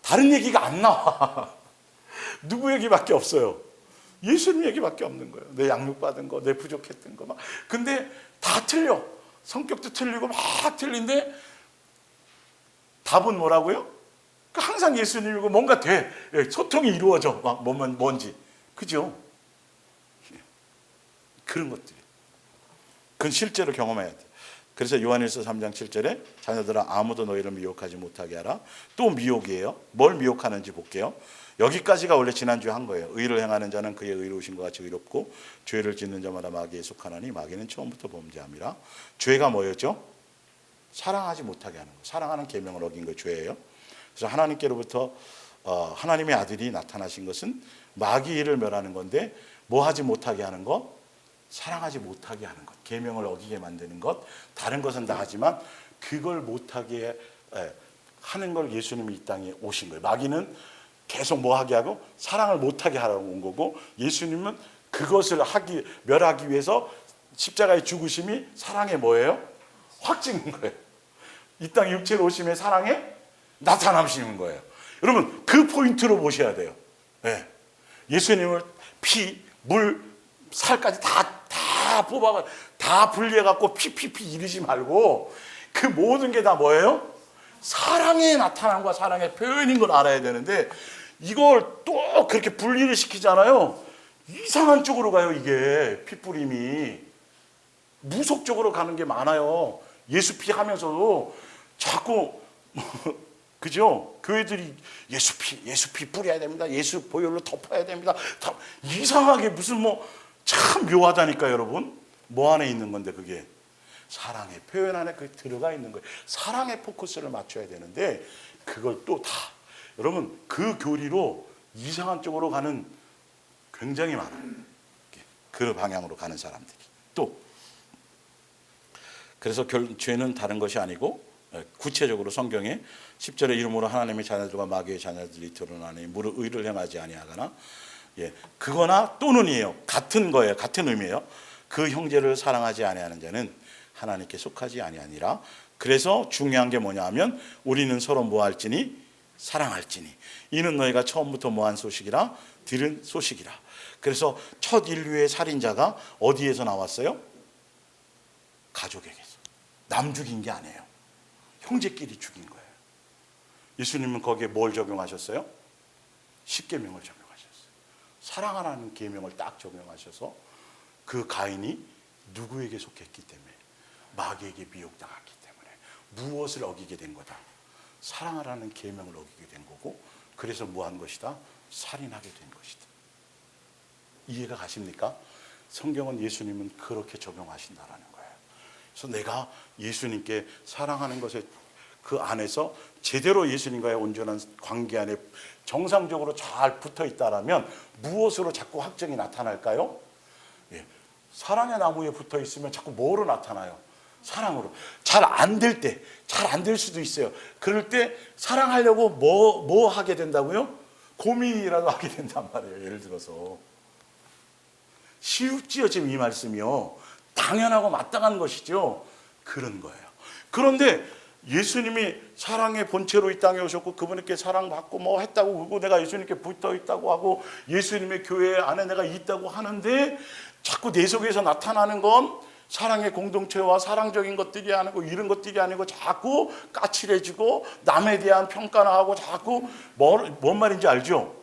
B: 다른 얘기가 안 나와. 누구 얘기밖에 없어요. 예수님 얘기밖에 없는 거예요. 내 양육받은 거, 내 부족했던 거 막. 근데 다 틀려. 성격도 틀리고 막 틀린데 답은 뭐라고요? 항상 예수님이고 뭔가 돼. 소통이 이루어져. 막 뭔지. 그죠? 그런 것들이. 그건 실제로 경험해야 돼.
A: 그래서 요한일서 3장 7절에 자녀들아 아무도 너희를 미혹하지 못하게 하라. 또 미혹이에요. 뭘 미혹하는지 볼게요. 여기까지가 원래 지난주에 한 거예요. 의를 행하는 자는 그의 의로우신 것 같이 의롭고 죄를 짓는 자마다 마귀에 속하나니 마귀는 처음부터 범죄함이라. 죄가 뭐였죠? 사랑하지 못하게 하는 거. 사랑하는 계명을 어긴 거 죄예요. 그래서 하나님께로부터 하나님의 아들이 나타나신 것은 마귀를 멸하는 건데 뭐 하지 못하게 하는 거? 사랑하지 못하게 하는 것. 계명을 어기게 만드는 것. 다른 것은 다 하지만 그걸 못하게 하는 걸 예수님이 이 땅에 오신 거예요. 마귀는 계속 뭐 하게 하고 사랑을 못하게 하라고 온 거고, 예수님은 그것을 멸하기 위해서 십자가의 죽으심이 사랑의 뭐예요? 확증인 거예요. 이 땅에 육체로 오심의 사랑에 나타나시는 거예요. 여러분 그 포인트로 보셔야 돼요. 네. 예수님을 피, 물, 살까지 다 뽑아가 다 분리해갖고 피피피 이르지 말고 그 모든 게 다 뭐예요? 사랑의 나타남과 사랑의 표현인 걸 알아야 되는데 이걸 또 그렇게 분리를 시키잖아요. 이상한 쪽으로 가요. 이게 피뿌림이 무속적으로 가는 게 많아요. 예수 피 하면서도 자꾸 그죠? 교회들이 예수 피 뿌려야 됩니다. 예수 보혈로 덮어야 됩니다. 이상하게 무슨 참 묘하다니까 여러분. 뭐 안에 있는 건데 그게 사랑의 표현 안에 그 들어가 있는 거예요. 사랑의 포커스를 맞춰야 되는데 그걸 또 다 여러분 그 교리로 이상한 쪽으로 가는 굉장히 많아요. 그 방향으로 가는 사람들이. 또 그래서 죄는 다른 것이 아니고 구체적으로 성경에 10절의 이름으로 하나님의 자녀들과 마귀의 자녀들이 드러나니 무릇 의를 행하지 아니하거나 그거나 또는이에요. 같은 거예요. 같은 의미예요. 그 형제를 사랑하지 아니하는 자는 하나님께 속하지 아니하니라. 그래서 중요한 게 뭐냐 하면 우리는 서로 뭐할지니 사랑할지니 이는 너희가 처음부터 뭐한 소식이라 들은 소식이라. 그래서 첫 인류의 살인자가 어디에서 나왔어요? 가족에게서. 남 죽인 게 아니에요. 형제끼리 죽인 거예요. 예수님은 거기에 뭘 적용하셨어요? 십계명을 적용하셨어요. 사랑하라는 계명을 딱 적용하셔서 그 가인이 누구에게 속했기 때문에 마귀에게 미혹당했기 때문에 무엇을 어기게 된 거다? 사랑하라는 계명을 어기게 된 거고, 그래서 뭐 한 것이다? 살인하게 된 것이다. 이해가 가십니까? 성경은 예수님은 그렇게 적용하신다라는 거예요. 그래서 내가 예수님께 사랑하는 것에 그 안에서 제대로 예수님과의 온전한 관계 안에 정상적으로 잘 붙어 있다라면 무엇으로 자꾸 확증이 나타날까요? 사랑의 나무에 붙어 있으면 자꾸 뭐로 나타나요? 사랑으로. 잘 안 될 때, 잘 안 될 수도 있어요. 그럴 때 사랑하려고 뭐 하게 된다고요? 고민이라도 하게 된단 말이에요. 예를 들어서. 쉽지요, 지금 이 말씀이요. 당연하고 마땅한 것이죠. 그런 거예요. 그런데 예수님이 사랑의 본체로 이 땅에 오셨고 그분께 사랑받고 뭐 했다고 그러고 내가 예수님께 붙어 있다고 하고 예수님의 교회 안에 내가 있다고 하는데 자꾸 내 속에서 나타나는 건 사랑의 공동체와 사랑적인 것들이 아니고 이런 것들이 아니고 자꾸 까칠해지고 남에 대한 평가나 하고 자꾸 뭔 말인지 알죠?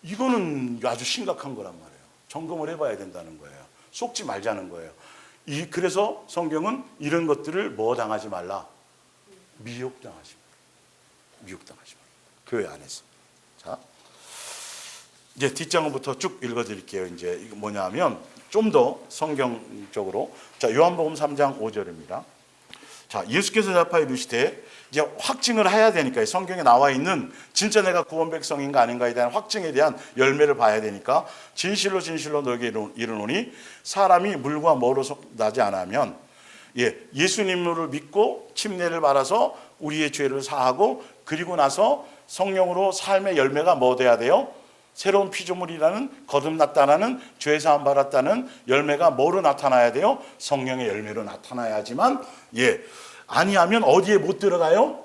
A: 이거는 아주 심각한 거란 말이에요. 점검을 해봐야 된다는 거예요. 속지 말자는 거예요. 그래서 성경은 이런 것들을 뭐 당하지 말라? 미혹당하지 말라. 미혹당하지 말라. 교회 안에서. 자, 이제 뒷장부터 쭉 읽어드릴게요. 이제 이거 뭐냐 하면 좀 더 성경적으로. 자, 요한복음 3장 5절입니다. 자, 예수께서 대답하여 이르시되, 이제 확증을 해야 되니까 성경에 나와 있는 진짜 내가 구원 백성인가 아닌가에 대한 확증에 대한 열매를 봐야 되니까 진실로 진실로 너에게 이르노니 사람이 물과 뭐로 나지 않으면 예수님을 믿고 침례를 받아서 우리의 죄를 사하고 그리고 나서 성령으로 삶의 열매가 뭐 돼야 돼요? 새로운 피조물이라는 거듭났다는 죄사함 받았다는 열매가 뭐로 나타나야 돼요? 성령의 열매로 나타나야지만 아니하면 어디에 못 들어가요?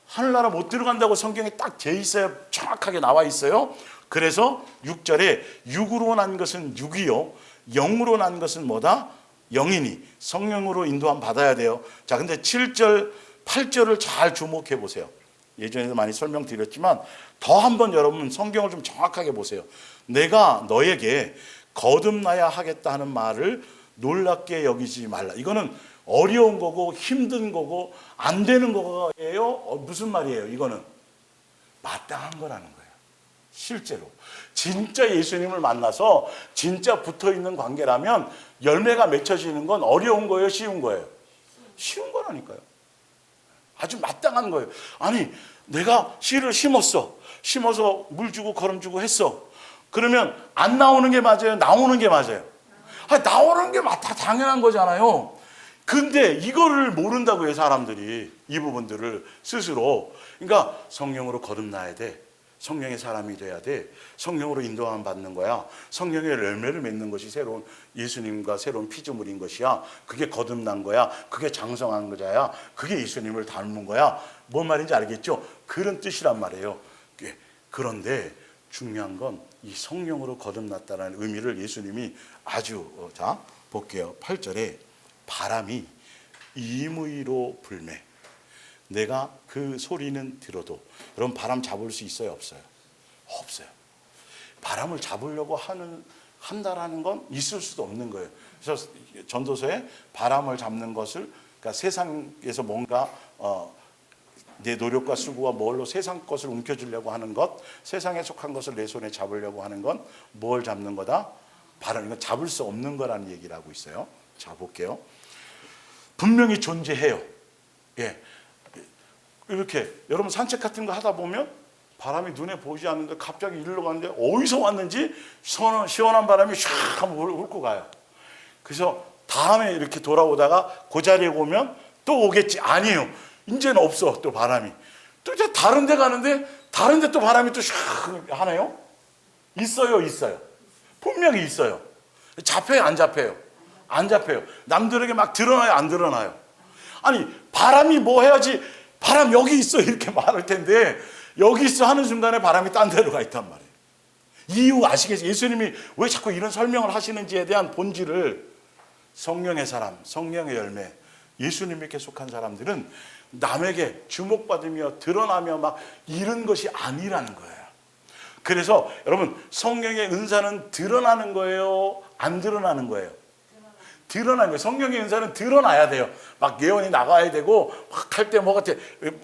A: 하늘나라 못 들어간다고 성경에 딱 돼 있어요. 정확하게 나와 있어요. 그래서 6절에 육으로 난 것은 육이요 영으로 난 것은 뭐다? 영이니 성령으로 인도함 받아야 돼요. 자, 근데 7절 8절을 잘 주목해 보세요. 예전에도 많이 설명드렸지만 더 한번 여러분 성경을 좀 정확하게 보세요. 내가 너에게 거듭나야 하겠다 하는 말을 놀랍게 여기지 말라. 이거는
B: 어려운 거고 힘든 거고 안 되는 거예요? 무슨 말이에요? 이거는 마땅한 거라는 거예요. 실제로 진짜 예수님을 만나서 진짜 붙어있는 관계라면 열매가 맺혀지는 건 어려운 거예요? 쉬운 거예요? 쉬운 거라니까요. 아주 마땅한 거예요. 아니 내가 씨를 심어서 물 주고 거름 주고 했어. 그러면 안 나오는 게 맞아요? 나오는 게 맞아요? 나오는 게 다 당연한 거잖아요. 근데 이거를 모른다고요, 사람들이. 이 부분들을 스스로. 그러니까 성령으로 거듭나야 돼. 성령의 사람이 돼야 돼. 성령으로 인도함 받는 거야. 성령의 열매를 맺는 것이 새로운 예수님과 새로운 피조물인 것이야. 그게 거듭난 거야. 그게 장성한 거야. 그게 예수님을 닮은 거야. 뭔 말인지 알겠죠? 그런 뜻이란 말이에요. 그런데 중요한 건 이 성령으로 거듭났다는 의미를 예수님이 아주 자 볼게요. 8절에 바람이 임의로 불매 내가 그 소리는 들어도. 여러분 바람 잡을 수 있어요? 없어요? 없어요. 바람을 잡으려고 한다라는 건 있을 수도 없는 거예요. 그래서 전도서에 바람을 잡는 것을 그러니까 세상에서 뭔가 내 노력과 수고와 뭘로 세상 것을 움켜쥐려고 하는 것, 세상에 속한 것을 내 손에 잡으려고 하는 건 뭘 잡는 거다? 바람. 이건 잡을 수 없는 거라는 얘기를 하고 있어요. 자 볼게요. 분명히 존재해요. 예, 이렇게 여러분 산책 같은 거 하다 보면 바람이 눈에 보이지 않는데 갑자기 이리로 가는데 어디서 왔는지 시원한 바람이 샥 한번 훑고 가요. 그래서 다음에 이렇게 돌아오다가 그 자리에 오면 또 오겠지. 아니에요. 이제는 없어. 또 바람이. 또 이제 다른 데 가는데 다른 데 또 바람이 또 샥 하네요. 있어요. 분명히 있어요. 잡혀요? 안 잡혀요? 안 잡혀요. 남들에게 막 드러나요? 안 드러나요? 아니 바람이 뭐 해야지 바람 여기 있어 이렇게 말할 텐데 여기 있어 하는 순간에 바람이 딴 데로 가 있단 말이에요. 이유 아시겠어요? 예수님이 왜 자꾸 이런 설명을 하시는지에 대한 본질을 성령의 사람, 성령의 열매, 예수님께 속한 사람들은 남에게 주목받으며 드러나며 막 이런 것이 아니라는 거예요. 그래서 여러분 성령의 은사는 드러나는 거예요? 안 드러나는 거예요? 드러나는 거예요. 성령의 은사는 드러나야 돼요. 막 예언이 나가야 되고 막 할 때 뭐 같아.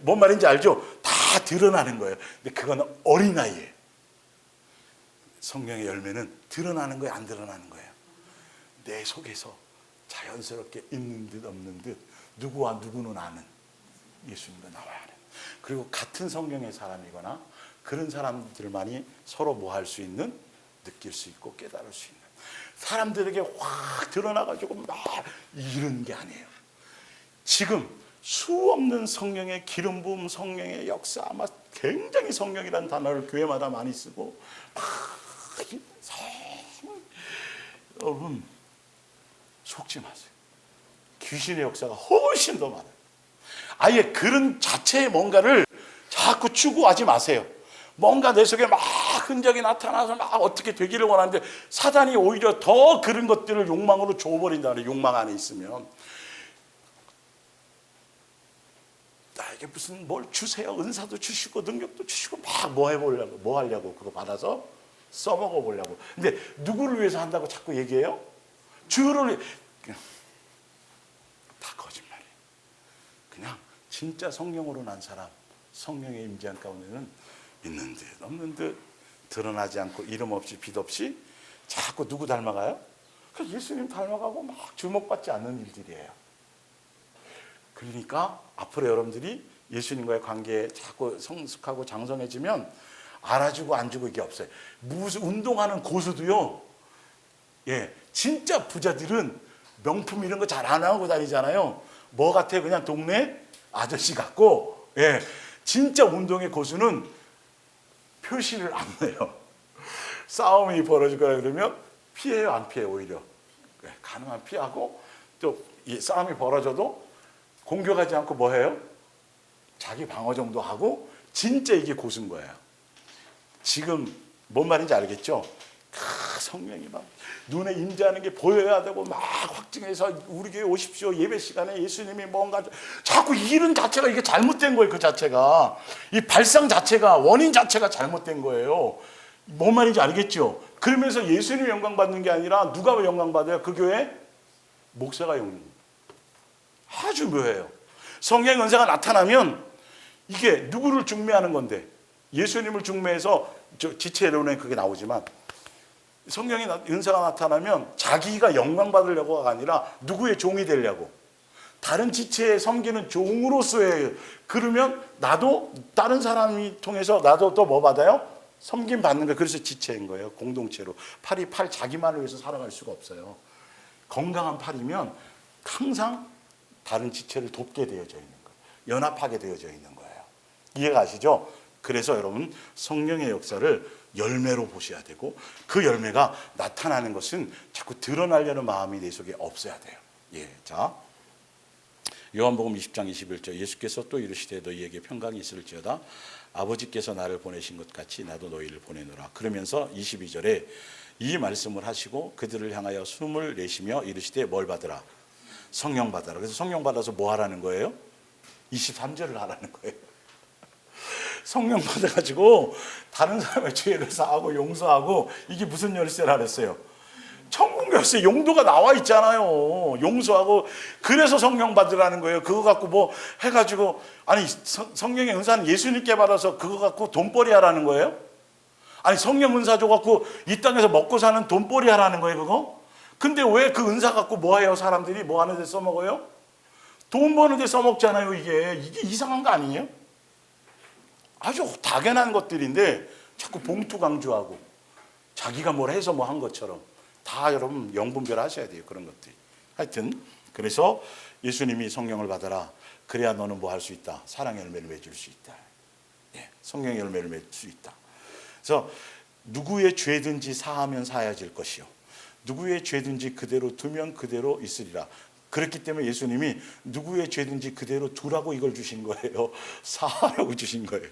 B: 뭔 말인지 알죠? 다 드러나는 거예요. 근데 그건 어린아이예요. 성령의 열매는 드러나는 거예요? 안 드러나는 거예요? 내 속에서 자연스럽게 있는 듯 없는 듯 누구와 누구는 아는 예수님과 나와야 하는. 그리고 같은 성령의 사람이거나 그런 사람들만이 서로 뭐 할 수 있는, 느낄 수 있고 깨달을 수 있는, 사람들에게 확 드러나가지고 막 이런 게 아니에요. 지금 수없는 성령의 기름 부음, 성령의 역사, 아마 굉장히 성령이라는 단어를 교회마다 많이 쓰고 여러분 속지 마세요. 귀신의 역사가 훨씬 더 많아요. 아예 그런 자체의 뭔가를 자꾸 추구하지 마세요. 뭔가 내 속에 막 흔적이 나타나서 막 어떻게 되기를 원하는데 사단이 오히려 더 그런 것들을 욕망으로 줘버린다 그래요. 욕망 안에 있으면 나에게 무슨 뭘 주세요. 은사도 주시고 능력도 주시고 막 뭐 해보려고, 뭐 하려고 그거 받아서 써먹어 보려고. 근데 누구를 위해서 한다고 자꾸 얘기해요? 주를 위해. 다 거짓말이에요. 그냥 진짜 성령으로 난 사람, 성령의 임재한 가운데는 있는 듯 없는 듯 드러나지 않고 이름 없이 빛 없이 자꾸 누구 닮아가요? 예수님 닮아가고 막 주목받지 않는 일들이에요. 그러니까 앞으로 여러분들이 예수님과의 관계에 자꾸 성숙하고 장성해지면 알아주고 안 주고 이게 없어요. 무슨 운동하는 고수도요. 예, 진짜 부자들은 명품 이런 거 잘 안 하고 다니잖아요. 뭐 같아요? 그냥 동네 아저씨 같고. 예, 진짜 운동의 고수는 표시를 안 내요. 싸움이 벌어지거나 그러면 피해요, 안 피해요? 오히려 가능한 피하고 또 이 싸움이 벌어져도 공격하지 않고 뭐 해요? 자기 방어 정도 하고. 진짜 이게 고수인 거예요. 지금 뭔 말인지 알겠죠? 성령이 막 눈에 임재하는 게 보여야 되고 막 확증해서 우리 교회 오십시오. 예배 시간에 예수님이 뭔가 자꾸 이런 자체가 이게 잘못된 거예요. 그 자체가 이 발상 자체가 원인 자체가 잘못된 거예요. 뭔 말인지 알겠죠? 그러면서 예수님이 영광 받는 게 아니라 누가 영광 받아요? 그 교회 목사가 영광. 아주 묘해요. 성령의 은사가 나타나면 이게 누구를 중매하는 건데, 예수님을 중매해서 지체론에 그게 나오지만, 성령의 은사가 나타나면 자기가 영광 받으려고가 아니라 누구의 종이 되려고, 다른 지체에 섬기는 종으로서의, 그러면 나도 다른 사람이 통해서 나도 또 뭐 받아요? 섬김 받는 거예요. 그래서 지체인 거예요. 공동체로. 팔이 팔 자기만을 위해서 살아갈 수가 없어요. 건강한 팔이면 항상 다른 지체를 돕게 되어져 있는 거예요. 연합하게 되어져 있는 거예요. 이해가 가시죠? 그래서 여러분, 성령의 역사를 열매로 보셔야 되고, 그 열매가 나타나는 것은 자꾸 드러나려는 마음이 내 속에 없어야 돼요. 예, 자, 요한복음 20장 21절, 예수께서 또 이르시되 너희에게 평강이 있을지어다 아버지께서 나를 보내신 것 같이 나도 너희를 보내노라. 그러면서 22절에 이 말씀을 하시고 그들을 향하여 숨을 내쉬며 이르시되 뭘 받으라? 성령 받아라. 그래서 성령 받아서 뭐 하라는 거예요? 23절을 하라는 거예요. 성령 받아가지고 다른 사람의 죄를 사하고 용서하고, 이게 무슨 열쇠라 그랬어요? 천국 열쇠. 용도가 나와 있잖아요. 용서하고. 그래서 성령 받으라는 거예요. 그거 갖고 뭐 해가지고, 아니 성령의 은사는 예수님께 받아서 그거 갖고 돈벌이 하라는 거예요? 아니 성령 은사 줘갖고 이 땅에서 먹고 사는 돈벌이 하라는 거예요 그거? 근데 왜 그 은사 갖고 뭐 해요? 사람들이 뭐 하는 데 써먹어요? 돈 버는 데 써먹잖아요. 이게 이상한 거 아니에요? 아주 당연한 것들인데 자꾸 봉투 강조하고 자기가 뭘 해서 뭐 한 것처럼. 다 여러분 영분별 하셔야 돼요. 그런 것들이. 하여튼 그래서 예수님이 성령을 받아라. 그래야 너는 뭐 할 수 있다? 사랑의 열매를 맺을 수 있다. 예, 성령의 열매를 맺을 수 있다. 그래서 누구의 죄든지 사하면 사하질 것이요, 누구의 죄든지 그대로 두면 그대로 있으리라. 그렇기 때문에 예수님이 누구의 죄든지 그대로 두라고 이걸 주신 거예요. 사하라고 주신 거예요.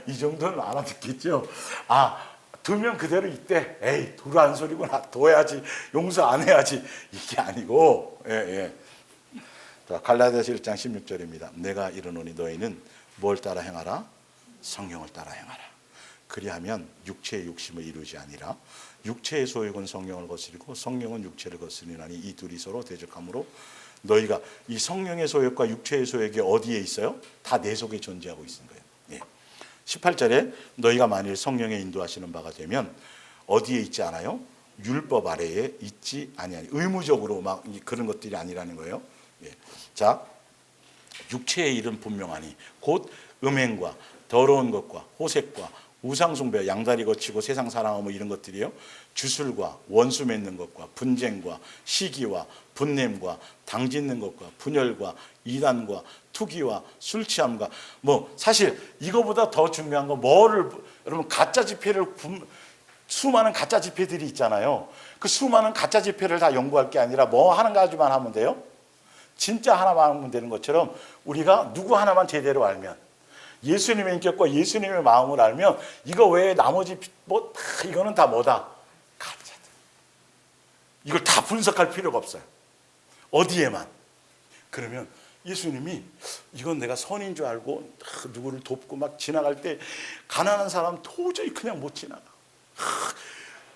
B: 이 정도는 알아듣겠죠? 아, 두면 그대로 있대. 에이, 두라는 소리구나. 둬야지. 용서 안 해야지. 이게 아니고, 예. 자, 갈라디아서 1장 16절입니다. 내가 이르노니 너희는 뭘 따라 행하라? 성령을 따라 행하라. 그리하면 육체의 욕심을 이루지 아니라 육체의 소욕은 성령을 거스리고 성령은 육체를 거스리나니 이 둘이 서로 대적하므로 너희가, 이 성령의 소욕과 육체의 소욕이 어디에 있어요? 다 내 속에 존재하고 있는 거예요. 예. 18절에 너희가 만일 성령의 인도하시는 바가 되면 어디에 있지 않아요? 율법 아래에 있지 아니하니. 의무적으로 막 그런 것들이 아니라는 거예요. 예. 자, 육체의 일은 분명하니 곧 음행과 더러운 것과 호색과 우상숭배, 양다리 거치고 세상 사랑하고 뭐 이런 것들이요, 주술과 원수 맺는 것과 분쟁과 시기와 분냄과 당짓는 것과 분열과 이단과 투기와 술 취함과, 뭐 사실 이거보다 더 중요한 건 뭐를, 여러분 가짜 지폐를, 수많은 가짜 지폐들이 있잖아요. 그 수많은 가짜 지폐를 다 연구할 게 아니라 뭐 하는 가지만 하면 돼요? 진짜 하나만 하면 되는 것처럼 우리가 누구 하나만 제대로 알면, 예수님의 인격과 예수님의 마음을 알면 이거 외에 나머지 뭐 이거는 다 뭐다? 가짜다. 이걸 다 분석할 필요가 없어요. 어디에만. 그러면 예수님이 이건 내가 선인 줄 알고 누구를 돕고 막 지나갈 때 가난한 사람 도저히 그냥 못 지나가.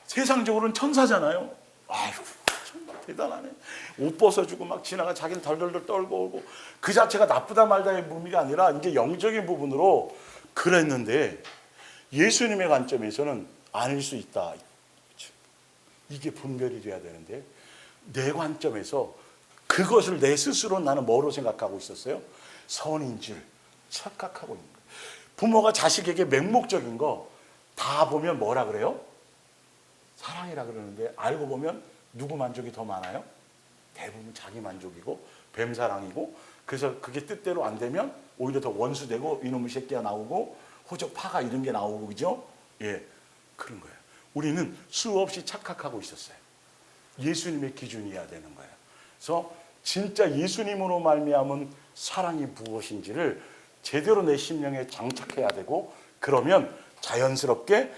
B: 세상적으로는 천사잖아요. 아유, 정말 대단하네. 옷 벗어주고 막 지나가 자기는 덜덜덜 떨고 오고, 그 자체가 나쁘다 말다의 의미가 아니라 이제 영적인 부분으로 그랬는데, 예수님의 관점에서는 아닐 수 있다. 이게 분별이 돼야 되는데, 내 관점에서 그것을 내 스스로 나는 뭐로 생각하고 있었어요? 선인 줄 착각하고 있는 거예요. 부모가 자식에게 맹목적인 거 다 보면 뭐라 그래요? 사랑이라 그러는데 알고 보면 누구 만족이 더 많아요? 대부분 자기 만족이고 뱀사랑이고, 그래서 그게 뜻대로 안 되면 오히려 더 원수되고 이놈의 새끼가 나오고 호적 파가 이런 게 나오고, 그죠? 예, 그런 거예요. 우리는 수없이 착각하고 있었어요. 예수님의 기준이어야 되는 거예요. 그래서 진짜 예수님으로 말미암은 사랑이 무엇인지를 제대로 내 심령에 장착해야 되고, 그러면 자연스럽게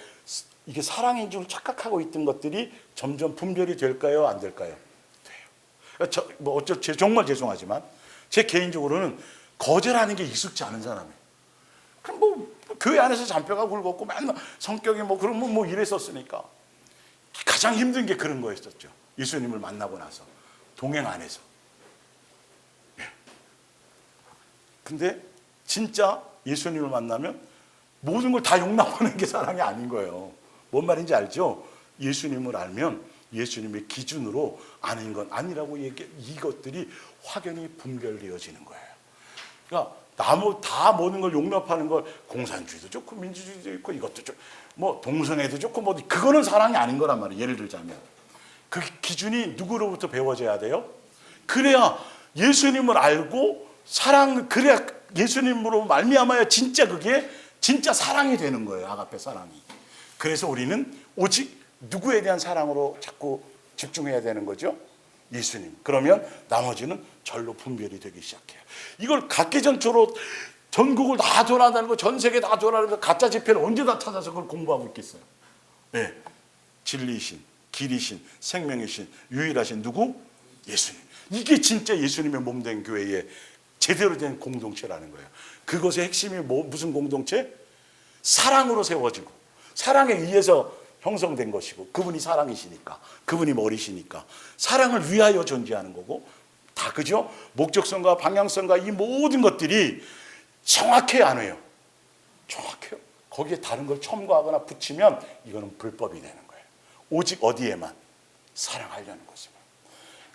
B: 이게 사랑인 줄 착각하고 있던 것들이 점점 분별이 될까요? 안 될까요? 돼요. 뭐 정말 죄송하지만 제 개인적으로는 거절하는 게 익숙지 않은 사람이에요. 그럼 뭐 교회 안에서 잔뼈가 굵었고 맨날 성격이 뭐 그러면 뭐 이랬었으니까 가장 힘든 게 그런 거였었죠. 예수님을 만나고 나서 동행 안에서. 예. 근데 진짜 예수님을 만나면 모든 걸 다 용납하는 게 사랑이 아닌 거예요. 뭔 말인지 알죠? 예수님을 알면 예수님의 기준으로 아닌 건 아니라고 이것들이 확연히 분별되어지는 거예요. 그러니까 다 모든 걸 용납하는 걸 공산주의도 좋고 민주주의도 있고 이것도 좋고 뭐 동성애도 좋고 뭐 그거는 사랑이 아닌 거란 말이에요. 예를 들자면 그 기준이 누구로부터 배워져야 돼요? 그래야 예수님을 알고 그래야 예수님으로 말미암아야 진짜 그게 진짜 사랑이 되는 거예요. 아가페 사랑이. 그래서 우리는 오직 누구에 대한 사랑으로 자꾸 집중해야 되는 거죠? 예수님. 그러면 나머지는 절로 분별이 되기 시작해요. 이걸 각계전초로 전국을 다 돌아다니고 전 세계 다 돌아다니면서 가짜 지폐를 언제 다 찾아서 그걸 공부하고 있겠어요? 네. 진리이신, 길이신, 생명이신, 유일하신 누구? 예수님. 이게 진짜 예수님의 몸된 교회의 제대로 된 공동체라는 거예요. 그것의 핵심이 무슨 공동체? 사랑으로 세워지고 사랑에 의해서 형성된 것이고 그분이 사랑이시니까 그분이 머리시니까 사랑을 위하여 존재하는 거고 다 그죠? 목적성과 방향성과 이 모든 것들이 정확해야 안 해요. 정확해요. 거기에 다른 걸 첨가하거나 붙이면 이거는 불법이 되는 거예요. 오직 어디에만? 사랑하려는 것이만.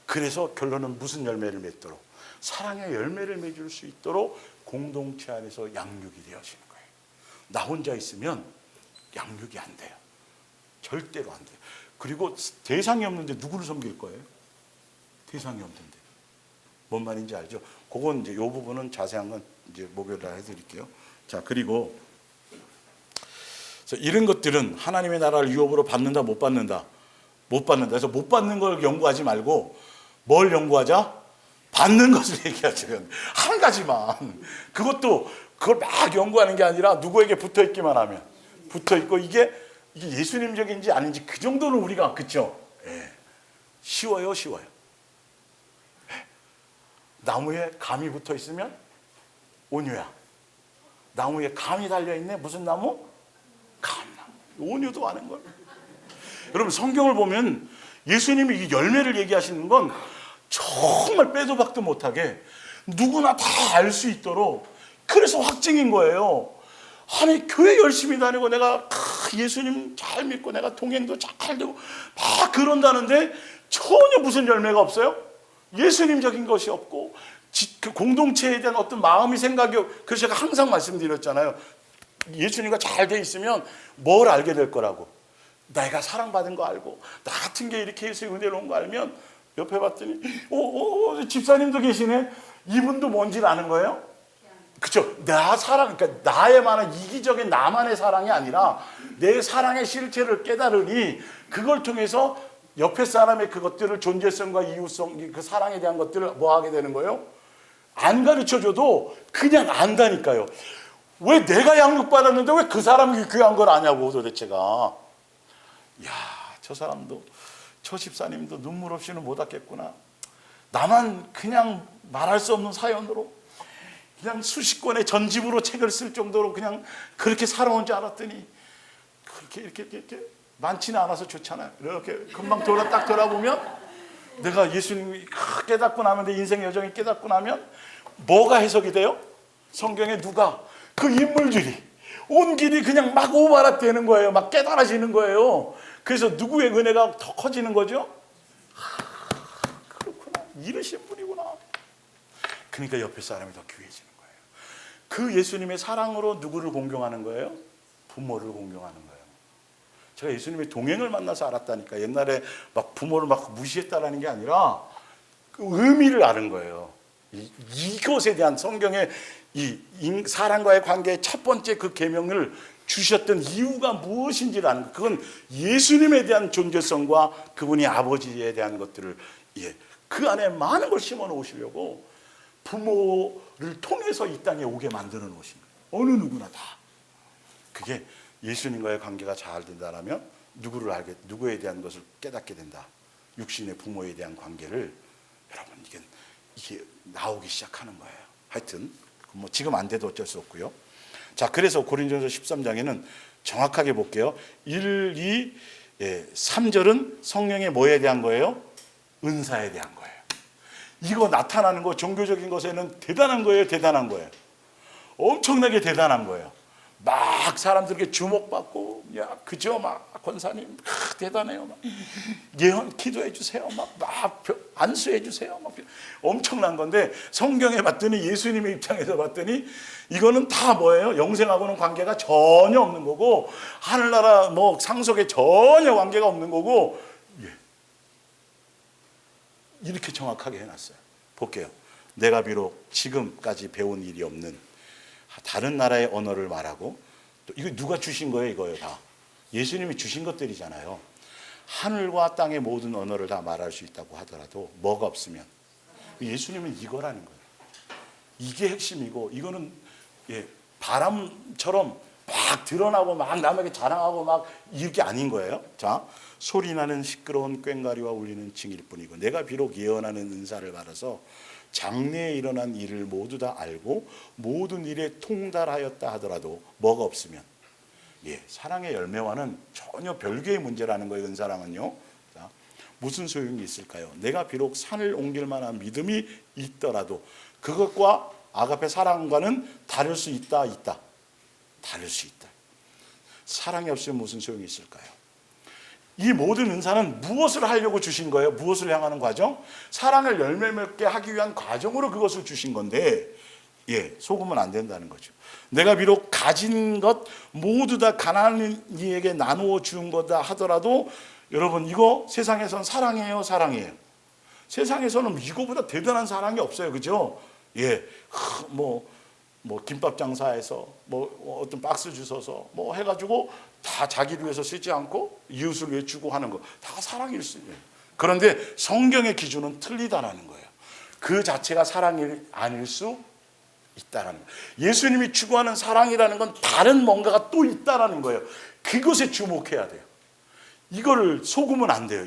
B: 그래서 결론은 무슨 열매를 맺도록? 사랑의 열매를 맺을 수 있도록 공동체 안에서 양육이 되어지는 거예요. 나 혼자 있으면 양육이 안 돼요. 절대로 안 돼요. 그리고 대상이 없는데 누구를 섬길 거예요? 대상이 없는데. 뭔 말인지 알죠? 그건 이제 이 부분은 자세한 건 이제 목요일 날 해드릴게요. 자, 그리고 이런 것들은 하나님의 나라를 유업으로 받는다, 못 받는다? 못 받는다. 그래서 못 받는 걸 연구하지 말고 뭘 연구하자? 받는 것을 얘기하죠. 한 가지만. 그걸 막 연구하는 게 아니라 누구에게 붙어 있기만 하면 붙어 있고 이게 예수님적인지 아닌지 그 정도는 우리가 그렇죠. 예. 쉬워요. 예. 나무에 감이 붙어 있으면 온유야. 나무에 감이 달려 있네. 무슨 나무? 감나무. 온유도 아는 걸. 여러분 성경을 보면 예수님이 이 열매를 얘기하시는 건 정말 빼도 박도 못하게 누구나 다 알 수 있도록 그래서 확증인 거예요. 아니 교회 열심히 다니고 내가 예수님 잘 믿고 내가 동행도 잘 되고 막 그런다는데 전혀 무슨 열매가 없어요? 예수님적인 것이 없고 그 공동체에 대한 어떤 마음이 생각이 그래서 제가 항상 말씀드렸잖아요. 예수님과 잘 돼 있으면 뭘 알게 될 거라고. 내가 사랑받은 거 알고 나 같은 게 이렇게 예수의 은혜로운 거 알면 옆에 봤더니 집사님도 계시네. 이분도 뭔지를 아는 거예요? 그렇죠. 그러니까 나에만한 이기적인 나만의 사랑이 아니라 내 사랑의 실체를 깨달으니 그걸 통해서 옆에 사람의 그것들을 존재성과 이웃성, 그 사랑에 대한 것들을 뭐 하게 되는 거예요? 안 가르쳐줘도 그냥 안다니까요. 왜 내가 양육받았는데 왜 그 사람이 귀한 걸 아냐고 도대체가. 이야, 저 사람도 저 집사님도 눈물 없이는 못 얻겠구나. 나만 그냥 말할 수 없는 사연으로 그냥 수십 권의 전집으로 책을 쓸 정도로 그냥 그렇게 살아온 줄 알았더니 그렇게 이렇게 많지는 않아서 좋잖아요. 이렇게 금방 딱 돌아보면 내가 예수님이 깨닫고 나면 내 인생 여정이 깨닫고 나면 뭐가 해석이 돼요? 성경에 누가 그 인물들이 온 길이 그냥 막 오바락되는 거예요. 막 깨달아지는 거예요. 그래서 누구의 은혜가 더 커지는 거죠? 그렇구나. 이러신 분이구나. 그러니까 옆에 사람이 더 귀해지는 거예요. 그 예수님의 사랑으로 누구를 공경하는 거예요? 부모를 공경하는 거예요. 제가 예수님의 동행을 만나서 알았다니까. 옛날에 막 부모를 막 무시했다라는 게 아니라 그 의미를 아는 거예요. 이것에 대한 성경의 이 사람과의 관계의 첫 번째 그 계명을 주셨던 이유가 무엇인지를 아는 거. 그건 예수님에 대한 존재성과 그분이 아버지에 대한 것들을 그 안에 많은 걸 심어 놓으시려고 부모를 통해서 이 땅에 오게 만들어 놓으신 거예요. 어느 누구나 다. 그게 예수님과의 관계가 잘 된다라면 누구에 대한 것을 깨닫게 된다. 육신의 부모에 대한 관계를 여러분 이게 나오기 시작하는 거예요. 하여튼 뭐 지금 안 돼도 어쩔 수 없고요. 자, 그래서 고린도전서 13장에는 정확하게 볼게요. 1, 2, 3절은 성령의 뭐에 대한 거예요? 은사에 대한 거예요. 이거 나타나는 거 종교적인 것에는 대단한 거예요. 대단한 거예요. 엄청나게 대단한 거예요. 막 사람들에게 주목받고, 야, 그죠? 막 권사님 대단해요. 막 예언 기도해 주세요. 막 안수해 주세요. 막 엄청난 건데, 성경에 봤더니, 예수님의 입장에서 봤더니 이거는 다 뭐예요? 영생하고는 관계가 전혀 없는 거고, 하늘나라 뭐 상속에 전혀 관계가 없는 거고, 이렇게 정확하게 해놨어요. 볼게요. 내가 비록 지금까지 배운 일이 없는 다른 나라의 언어를 말하고, 또 이거 누가 주신 거예요? 이거요 다 예수님이 주신 것들이잖아요. 하늘과 땅의 모든 언어를 다 말할 수 있다고 하더라도 뭐가 없으면, 예수님은 이거라는 거예요. 이게 핵심이고, 이거는 바람처럼 막 드러나고 막 남에게 자랑하고 막 이게 아닌 거예요. 자, 소리나는 시끄러운 꽹과리와 울리는 징일 뿐이고, 내가 비록 예언하는 은사를 받아서 장래에 일어난 일을 모두 다 알고 모든 일에 통달하였다 하더라도 뭐가 없으면, 사랑의 열매와는 전혀 별개의 문제라는 거예요. 은사랑은요. 자, 무슨 소용이 있을까요? 내가 비록 산을 옮길 만한 믿음이 있더라도 그것과 아가페 사랑과는 다를 수 있다. 다를 수 있다. 사랑이 없으면 무슨 소용이 있을까요? 이 모든 은사는 무엇을 하려고 주신 거예요? 무엇을 향하는 과정? 사랑을 열매 맺게 하기 위한 과정으로 그것을 주신 건데, 속으면 안 된다는 거죠. 내가 비록 가진 것 모두 다 가난한 이에게 나누어 준 거다 하더라도, 여러분 이거 세상에선 사랑이에요, 사랑이에요. 세상에서는 이거보다 대단한 사랑이 없어요, 그죠? 뭐 김밥 장사해서 뭐 어떤 박스 주워서 뭐 해가지고 다 자기를 위해서 쓰지 않고 이웃을 위해 주고 하는 거 다 사랑일 수 있어요. 그런데 성경의 기준은 틀리다라는 거예요. 그 자체가 사랑이 아닐 수 있다라는 거예요. 예수님이 추구하는 사랑이라는 건 다른 뭔가가 또 있다라는 거예요. 그것에 주목해야 돼요. 이거를 속으면 안 돼요.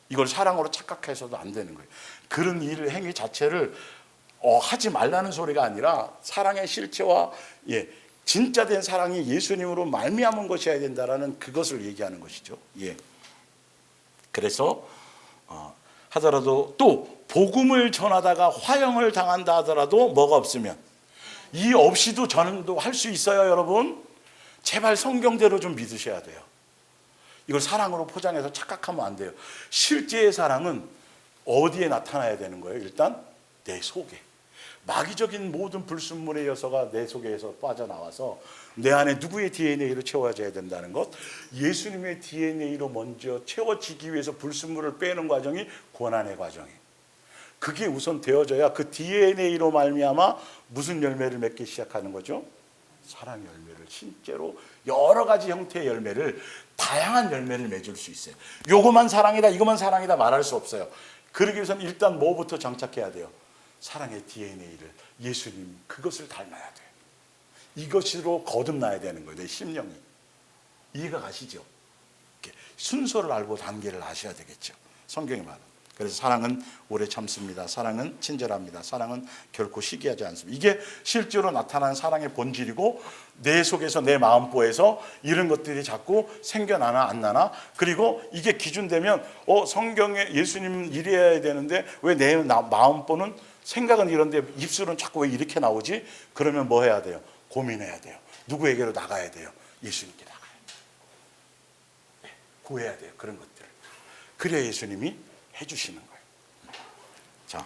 B: 이걸 사랑으로 착각해서도 안 되는 거예요. 그런 일 행위 자체를 하지 말라는 소리가 아니라, 사랑의 실체와 진짜 된 사랑이 예수님으로 말미암은 것이어야 된다라는 그것을 얘기하는 것이죠. 그래서 하더라도, 또 복음을 전하다가 화형을 당한다 하더라도 뭐가 없으면, 이 없이도 전도 할 수 있어요. 여러분 제발 성경대로 좀 믿으셔야 돼요. 이걸 사랑으로 포장해서 착각하면 안 돼요. 실제의 사랑은 어디에 나타나야 되는 거예요? 일단 내 속에. 마귀적인 모든 불순물의 요소가 내 속에서 빠져나와서 내 안에 누구의 DNA로 채워져야 된다는 것, 예수님의 DNA로 먼저 채워지기 위해서 불순물을 빼는 과정이 고난의 과정이에요. 그게 우선 되어져야 그 DNA로 말미암아 무슨 열매를 맺기 시작하는 거죠? 사랑의 열매를, 실제로 여러 가지 형태의 열매를, 다양한 열매를 맺을 수 있어요. 요거만 사랑이다, 이거만 사랑이다 말할 수 없어요. 그러기 위해서는 일단 뭐부터 장착해야 돼요? 사랑의 DNA를, 예수님 그것을 닮아야 돼요. 이것으로 거듭나야 되는 거예요. 내 심령이. 이해가 가시죠? 순서를 알고 단계를 아셔야 되겠죠. 성경이 말합니다. 그래서 사랑은 오래 참습니다. 사랑은 친절합니다. 사랑은 결코 시기하지 않습니다. 이게 실제로 나타나는 사랑의 본질이고, 내 속에서, 내 마음보에서 이런 것들이 자꾸 생겨나나 안 나나, 그리고 이게 기준되면 성경에 예수님은 이래야 되는데 왜 내 마음보는, 생각은 이런데 입술은 자꾸 왜 이렇게 나오지? 그러면 뭐 해야 돼요? 고민해야 돼요. 누구에게로 나가야 돼요? 예수님께 나가야 돼요. 구해야 돼요. 그런 것들을. 그래야 예수님이 해주시는 거예요. 자,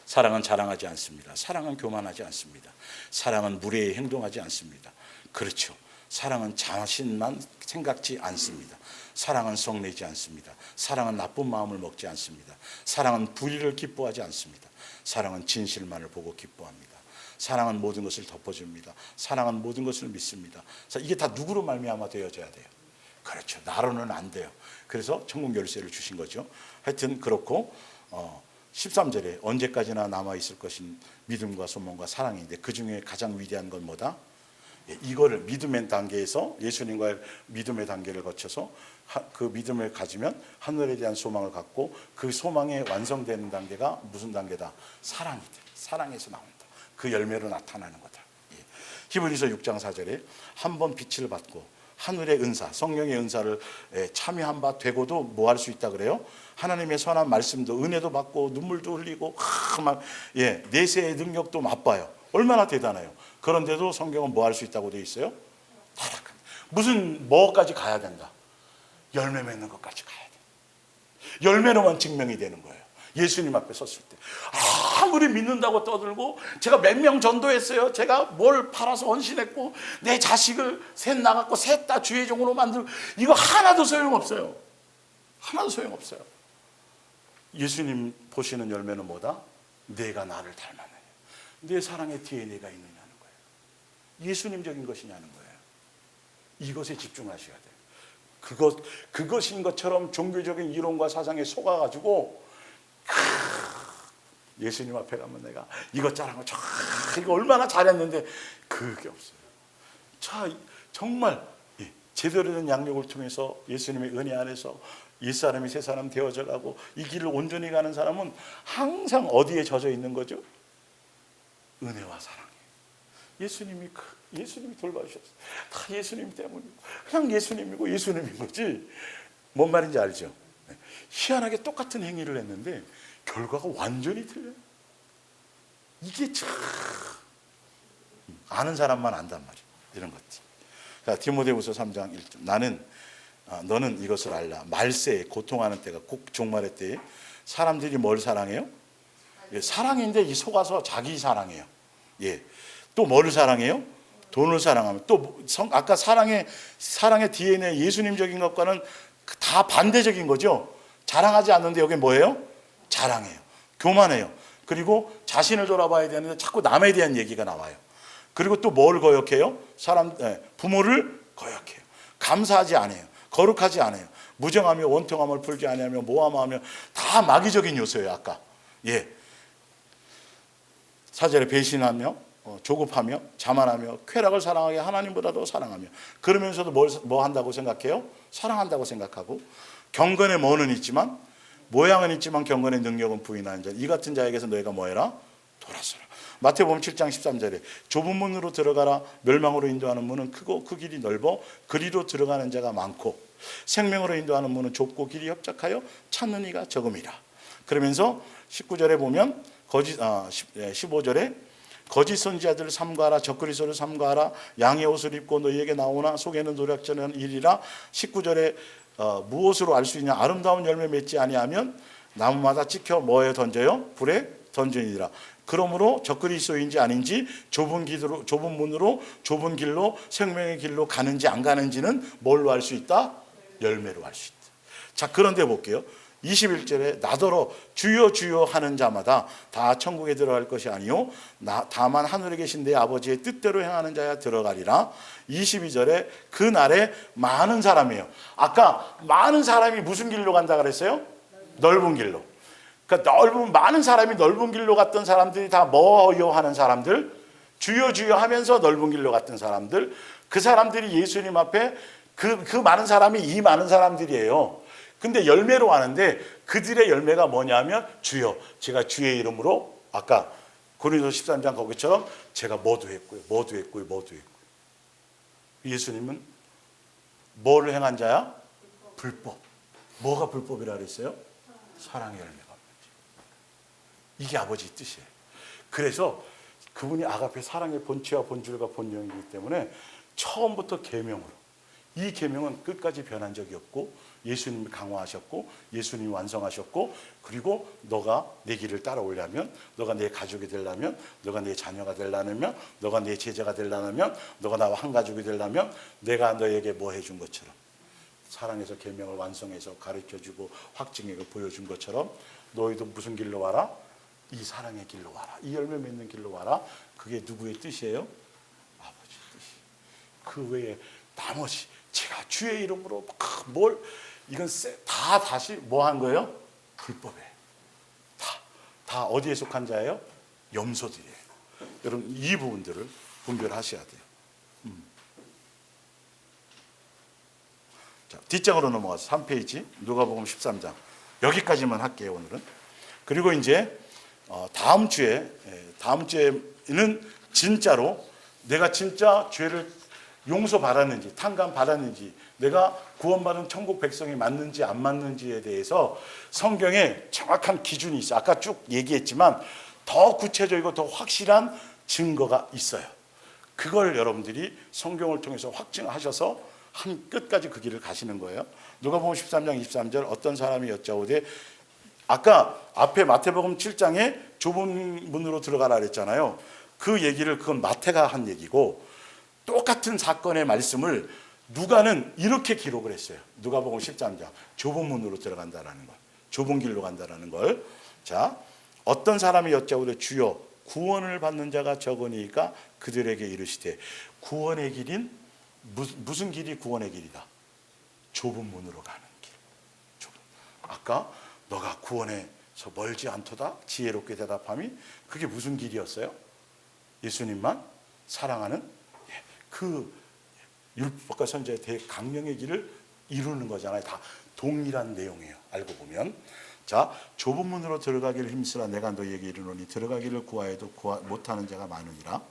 B: 사랑은 자랑하지 않습니다. 사랑은 교만하지 않습니다. 사랑은 무례히 행동하지 않습니다. 그렇죠. 사랑은 자신만 생각지 않습니다. 사랑은 성내지 않습니다. 사랑은 나쁜 마음을 먹지 않습니다. 사랑은 불의를 기뻐하지 않습니다. 사랑은 진실만을 보고 기뻐합니다. 사랑은 모든 것을 덮어줍니다. 사랑은 모든 것을 믿습니다. 이게 다 누구로 말미암아 되어져야 돼요? 그렇죠. 나로는 안 돼요. 그래서 천국 열쇠를 주신 거죠. 하여튼 그렇고 13절에 언제까지나 남아있을 것인 믿음과 소망과 사랑인데, 그 중에 가장 위대한 건 뭐다? 이거를 믿음의 단계에서, 예수님과의 믿음의 단계를 거쳐서 그 믿음을 가지면 하늘에 대한 소망을 갖고, 그 소망이 완성되는 단계가 무슨 단계다? 사랑이 돼. 사랑에서 나온다. 그 열매로 나타나는 거다. 히브리서 6장 4절에 한 번 빛을 받고
A: 하늘의 은사, 성령의 은사를 참여한 바 되고도 뭐 할 수 있다 그래요? 하나님의 선한 말씀도 은혜도 받고 눈물도 흘리고 내세의 능력도 맛봐요. 얼마나 대단해요. 그런데도 성경은 뭐 할 수 있다고 되어 있어요? 타락한. 무슨 뭐까지 가야 된다? 열매 맺는 것까지 가야 돼. 열매로만 증명이 되는 거예요. 예수님 앞에 섰을 때 아무리 믿는다고 떠들고 제가 몇 명 전도했어요. 제가 뭘 팔아서 헌신했고 내 자식을 셋 낳았고 셋 다 주의 종으로 만들고 이거 하나도 소용없어요. 하나도 소용없어요. 예수님 보시는 열매는 뭐다? 내가 나를 닮았느냐, 내 사랑의 DNA가 있느냐는 거예요. 예수님적인 것이냐는 거예요. 이것에 집중하셔야 돼요. 그것인 것처럼 종교적인 이론과 사상에 속아가지고 예수님 앞에 가면 내가 이것 자랑을 이거 얼마나 잘했는데 그게 없어요. 자, 정말 제대로 된 양육을 통해서 예수님의 은혜 안에서 옛사람이 새사람 되어져 가고 이 길을 온전히 가는 사람은 항상 어디에 젖어 있는 거죠? 은혜와 사랑에. 예수님이 돌봐주셨어요. 다 예수님 때문이고 그냥 예수님이고 예수님인 거지. 뭔 말인지 알죠? 희한하게 똑같은 행위를 했는데 결과가 완전히 틀려요. 이게 참 아는 사람만 안단 말이에요. 이런 것들. 자, 디모데후서 3장 1절. 너는 이것을 알라. 말세에 고통하는 때가 꼭 종말의 때에 사람들이 뭘 사랑해요? 사랑인데 이 속아서 자기 사랑해요. 또 뭐를 사랑해요? 돈을 사랑하면 또 아까 사랑의 DNA 예수님적인 것과는 다 반대적인 거죠. 자랑하지 않는데 여기 뭐예요? 자랑해요. 교만해요. 그리고 자신을 돌아봐야 되는데 자꾸 남에 대한 얘기가 나와요. 그리고 또 뭘 거역해요? 부모를 거역해요. 감사하지 않아요. 거룩하지 않아요. 무정하며 원통함을 풀지 아니하며 모함하며 다 마귀적인 요소예요. 아까 4절에 배신하며 조급하며 자만하며 쾌락을 사랑하게 하나님보다도 사랑하며 그러면서도 뭐 한다고 생각해요? 사랑한다고 생각하고 경건의 뭐는 있지만 모양은 있지만 경건의 능력은 부인하는 자 이 같은 자에게서 너희가 뭐해라? 돌아서라. 마태복음 7장 13절에 좁은 문으로 들어가라. 멸망으로 인도하는 문은 크고 그 길이 넓어 그리로 들어가는 자가 많고 생명으로 인도하는 문은 좁고 길이 협착하여 찾는 이가 적음이라. 그러면서 19절에 보면 15절에 거짓 선지자들을 삼가하라. 적그리스도를 삼가하라. 양의 옷을 입고 너희에게 나오나 속에는 노략질하는 일이라. 19절에 무엇으로 알 수 있냐? 아름다운 열매 맺지 아니하면 나무마다 찍혀 뭐에 던져요? 불에 던지니라. 그러므로 적그리스도인지 아닌지 좁은 문으로 좁은 길로 생명의 길로 가는지 안 가는지는 뭘로 알 수 있다? 열매로 알 수 있다. 자, 그런데 볼게요. 21절에 나더러 주여 주여 하는 자마다 다 천국에 들어갈 것이 아니요 다만 하늘에 계신 내 아버지의 뜻대로 행하는 자야 들어가리라. 22절에 그날에 많은 사람이에요. 아까 많은 사람이 무슨 길로 간다 그랬어요? 넓은 길로. 그러니까 많은 사람이 넓은 길로 갔던 사람들이 다 뭐요 하는 사람들, 주여 주여 하면서 넓은 길로 갔던 사람들, 그 사람들이 예수님 앞에 그 많은 사람이 이 많은 사람들이에요. 근데 열매로 하는데 그들의 열매가 뭐냐면 주여, 제가 주의 이름으로 아까 고린도서 13장 거기처럼 제가 뭐도 했고요. 예수님은 뭐를 행한 자야? 불법. 뭐가 불법이라 그랬어요? 사랑의 열매가. 이게 아버지 뜻이에요. 그래서 그분이 아가페 사랑의 본체와 본질과 본령이기 때문에 처음부터 계명으로 이 계명은 끝까지 변한 적이 없고 예수님이 강화하셨고 예수님이 완성하셨고 그리고 너가 내 길을 따라오려면 너가 내 가족이 되려면 너가 내 자녀가 되려면 너가 내 제자가 되려면 너가 나와 한 가족이 되려면 내가 너에게 뭐 해준 것처럼 사랑해서 계명을 완성해서 가르쳐주고 확증해서 보여준 것처럼 너희도 무슨 길로 와라? 이 사랑의 길로 와라. 이 열매 맺는 길로 와라. 그게 누구의 뜻이에요? 아버지 뜻이. 그 외에 나머지 제가 주의 이름으로 이건 다 다시 뭐 한 거예요? 불법에. 다 어디에 속한 자예요? 염소들이에요. 여러분 이 부분들을 분별하셔야 돼요. 자, 뒷장으로 넘어가서 3페이지 누가복음 13장 여기까지만 할게요 오늘은. 그리고 이제 다음 주에는 진짜로 내가 진짜 죄를
B: 용서 받았는지, 탕감 받았는지, 내가 구원받은 천국 백성이 맞는지 안 맞는지에 대해서 성경에 정확한 기준이 있어요. 아까 쭉 얘기했지만 더 구체적이고 더 확실한 증거가 있어요. 그걸 여러분들이 성경을 통해서 확증하셔서 한 끝까지 그 길을 가시는 거예요. 누가복음 13장 23절 어떤 사람이 여짜오되, 아까 앞에 마태복음 7장에 좁은 문으로 들어가라 그랬잖아요. 그 얘기를 그건 마태가 한 얘기고, 똑같은 사건의 말씀을 누가는 이렇게 기록을 했어요. 누가복음 13장 좁은 문으로 들어간다라는 걸, 좁은 길로 간다라는 걸. 자, 어떤 사람이 여짜오되 주여 구원을 받는 자가 적으니까 그들에게 이르시되, 구원의 길인 무슨 길이 구원의 길이다? 좁은 문으로 가는 길. 아까 너가 구원에서 멀지 않도다 지혜롭게 대답함이, 그게 무슨 길이었어요? 예수님만 사랑하는 그 율법과 선지자의 대강령의 길을 이루는 거잖아요. 다 동일한 내용이에요. 알고 보면. 자, 좁은 문으로 들어가기를 힘쓰라. 내가 너희에게 이르노니 들어가기를 구하여도 못하는 자가 많으니라.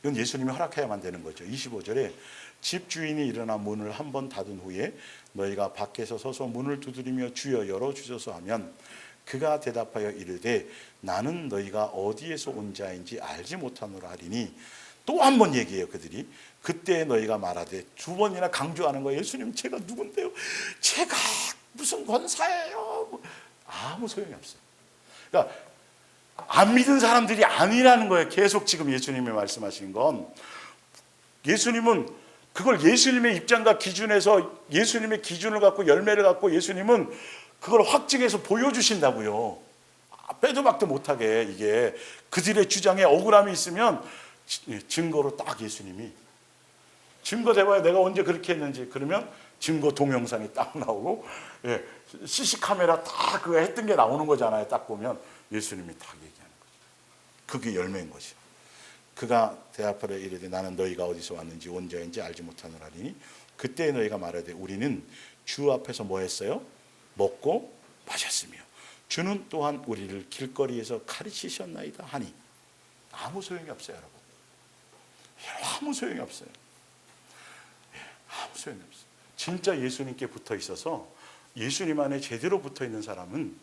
B: 이건 예수님이 허락해야만 되는 거죠. 25절에 집주인이 일어나 문을 한 번 닫은 후에 너희가 밖에서 서서 문을 두드리며 주여 열어주소서 하면 그가 대답하여 이르되 나는 너희가 어디에서 온 자인지 알지 못하노라 하리니, 또 한 번 얘기해요. 그들이 그때 너희가 말하되, 두 번이나 강조하는 거예요. 예수님 제가 누군데요? 제가 무슨 권사예요? 아무 소용이 없어요. 그러니까 안 믿은 사람들이 아니라는 거예요. 계속 지금 예수님이 말씀하신 건, 예수님은 그걸 예수님의 입장과 기준에서 예수님의 기준을 갖고 열매를 갖고 예수님은 그걸 확증해서 보여주신다고요. 빼도 박도 못하게. 이게 그들의 주장에 억울함이 있으면 증거로 딱 예수님이 증거 대봐야 내가 언제 그렇게 했는지, 그러면 증거 동영상이 딱 나오고, CC 카메라 딱 그거 했던 게 나오는 거잖아요. 딱 보면 예수님이 딱 얘기하는 거죠. 그게 열매인 거죠. 그가 대답하여 이르되 나는 너희가 어디서 왔는지 온 자인지 알지 못하노라니, 그때 너희가 말하되 우리는 주 앞에서 뭐 했어요? 먹고 마셨으며 주는 또한 우리를 길거리에서 가르치셨나이다 하니, 아무 소용이 없어요. 여러분, 아무 소용이 없어요. 아무 소용이 없어요. 진짜 예수님께 붙어 있어서 예수님 안에 제대로 붙어 있는 사람은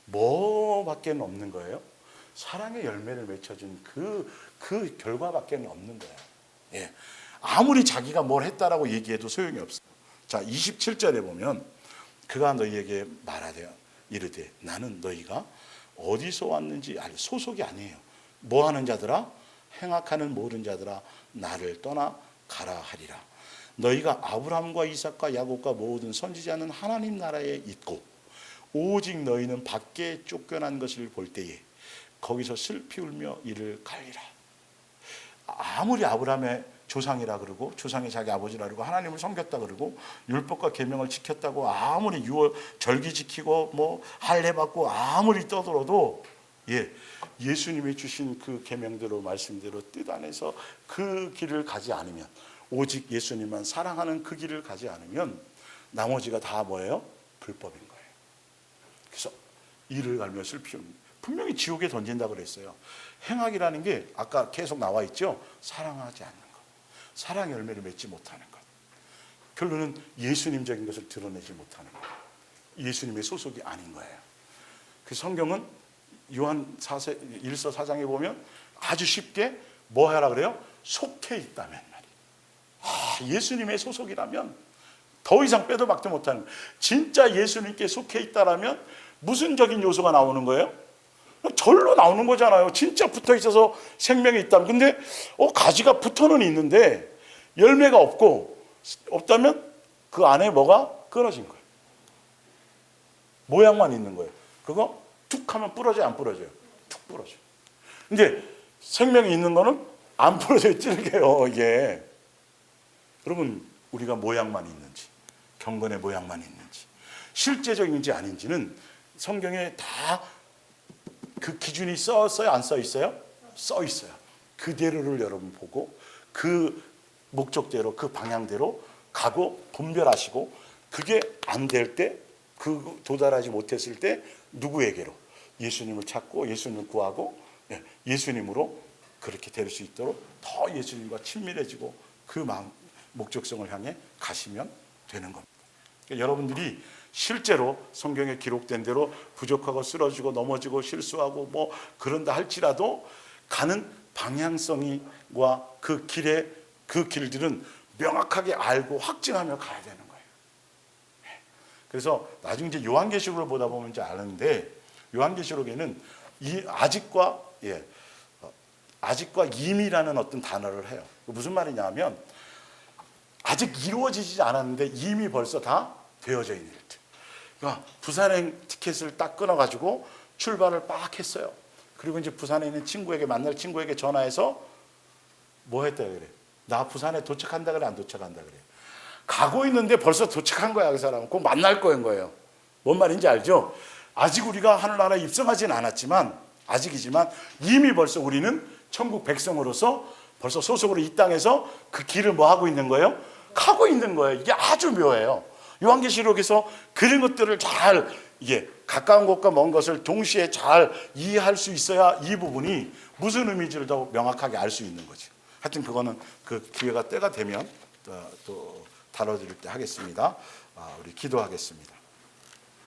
B: 뭐밖에 없는 거예요? 사랑의 열매를 맺혀준 그 결과밖에 없는 거예요. 예. 아무리 자기가 뭘 했다라고 얘기해도 소용이 없어요. 자, 27절에 보면 그가 너희에게 말하되 이르되 나는 너희가 어디서 왔는지 소속이 아니에요. 뭐 하는 자들아? 행악하는 모든 자들아 나를 떠나 가라 하리라. 너희가 아브라함과 이삭과 야곱과 모든 선지자는 하나님 나라에 있고 오직 너희는 밖에 쫓겨난 것을 볼 때에 거기서 슬피 울며 이를 갈리라. 아무리 아브라함의 조상이라 그러고 조상이 자기 아버지라 그러고 하나님을 섬겼다 그러고 율법과 계명을 지켰다고 아무리 유월 절기 지키고 뭐 할례 받고 아무리 떠들어도 예수님이 주신 그 계명대로 말씀대로 뜻 안에서 그 길을 가지 않으면, 오직 예수님만 사랑하는 그 길을 가지 않으면 나머지가 다 뭐예요? 불법인 거예요. 그래서 이를 갈며 슬피 웁니다. 분명히 지옥에 던진다 그랬어요. 행악이라는 게 아까 계속 나와 있죠. 사랑하지 않는 것, 사랑 열매를 맺지 못하는 것, 결론은 예수님적인 것을 드러내지 못하는 것, 예수님의 소속이 아닌 거예요. 그 성경은 요한 1서 4장에 보면 아주 쉽게 뭐 하라 그래요? 속해 있다면 말이에요. 예수님의 소속이라면 더 이상 빼도 박도 못하는 거예요. 진짜 예수님께 속해 있다라면 무슨 적인 요소가 나오는 거예요? 절로 나오는 거잖아요. 진짜 붙어 있어서 생명이 있다면. 근데 가지가 붙어는 있는데 열매가 없다면 그 안에 뭐가 끊어진 거예요. 모양만 있는 거예요. 그거 툭 하면 부러져요, 안 부러져요? 툭 부러져요. 이제 생명이 있는 거는 안 부러져요, 찔겨요, 이게. 여러분, 우리가 모양만 있는지, 경건의 모양만 있는지, 실제적인지 아닌지는 성경에 다 그 기준이 써있어요, 안 써있어요? 써있어요. 그대로를 여러분 보고 그 목적대로 그 방향대로 가고 분별하시고, 그게 안 될 때, 그 도달하지 못했을 때 누구에게로? 예수님을 찾고 예수님을 구하고 예수님으로 그렇게 될 수 있도록 더 예수님과 친밀해지고 그 마음, 목적성을 향해 가시면 되는 겁니다. 그러니까 여러분들이 실제로 성경에 기록된 대로 부족하고 쓰러지고 넘어지고 실수하고 뭐 그런다 할지라도 가는 방향성과 그 길들은 명확하게 알고 확증하며 가야 되는 거예요. 그래서 나중에 이제 요한계시록을 보다 보면 이제 아는데, 요한계시록에는 이 아직과 이미라는 어떤 단어를 해요. 무슨 말이냐면 아직 이루어지지 않았는데 이미 벌써 다 되어져 있는 일들. 그러니까 부산행 티켓을 딱 끊어가지고 출발을 빡 했어요. 그리고 이제 부산에 있는 친구에게, 만날 친구에게 전화해서 뭐 했다 그래? 나 부산에 도착한다 그래, 안 도착한다 그래? 가고 있는데 벌써 도착한 거야. 그 사람은 꼭 만날 거예요. 뭔 말인지 알죠? 아직 우리가 하늘나라에 입성하진 않았지만, 아직이지만 이미 벌써 우리는 천국 백성으로서 벌써 소속으로 이 땅에서 그 길을 뭐 하고 있는 거예요? 가고 있는 거예요. 이게 아주 묘해요. 요한계시록에서 그런 것들을 잘, 이게 가까운 것과 먼 것을 동시에 잘 이해할 수 있어야 이 부분이 무슨 의미인지를 더 명확하게 알 수 있는 거죠. 하여튼 그거는 그 기회가 때가 되면 또 다뤄드릴 때 하겠습니다. 우리 기도하겠습니다.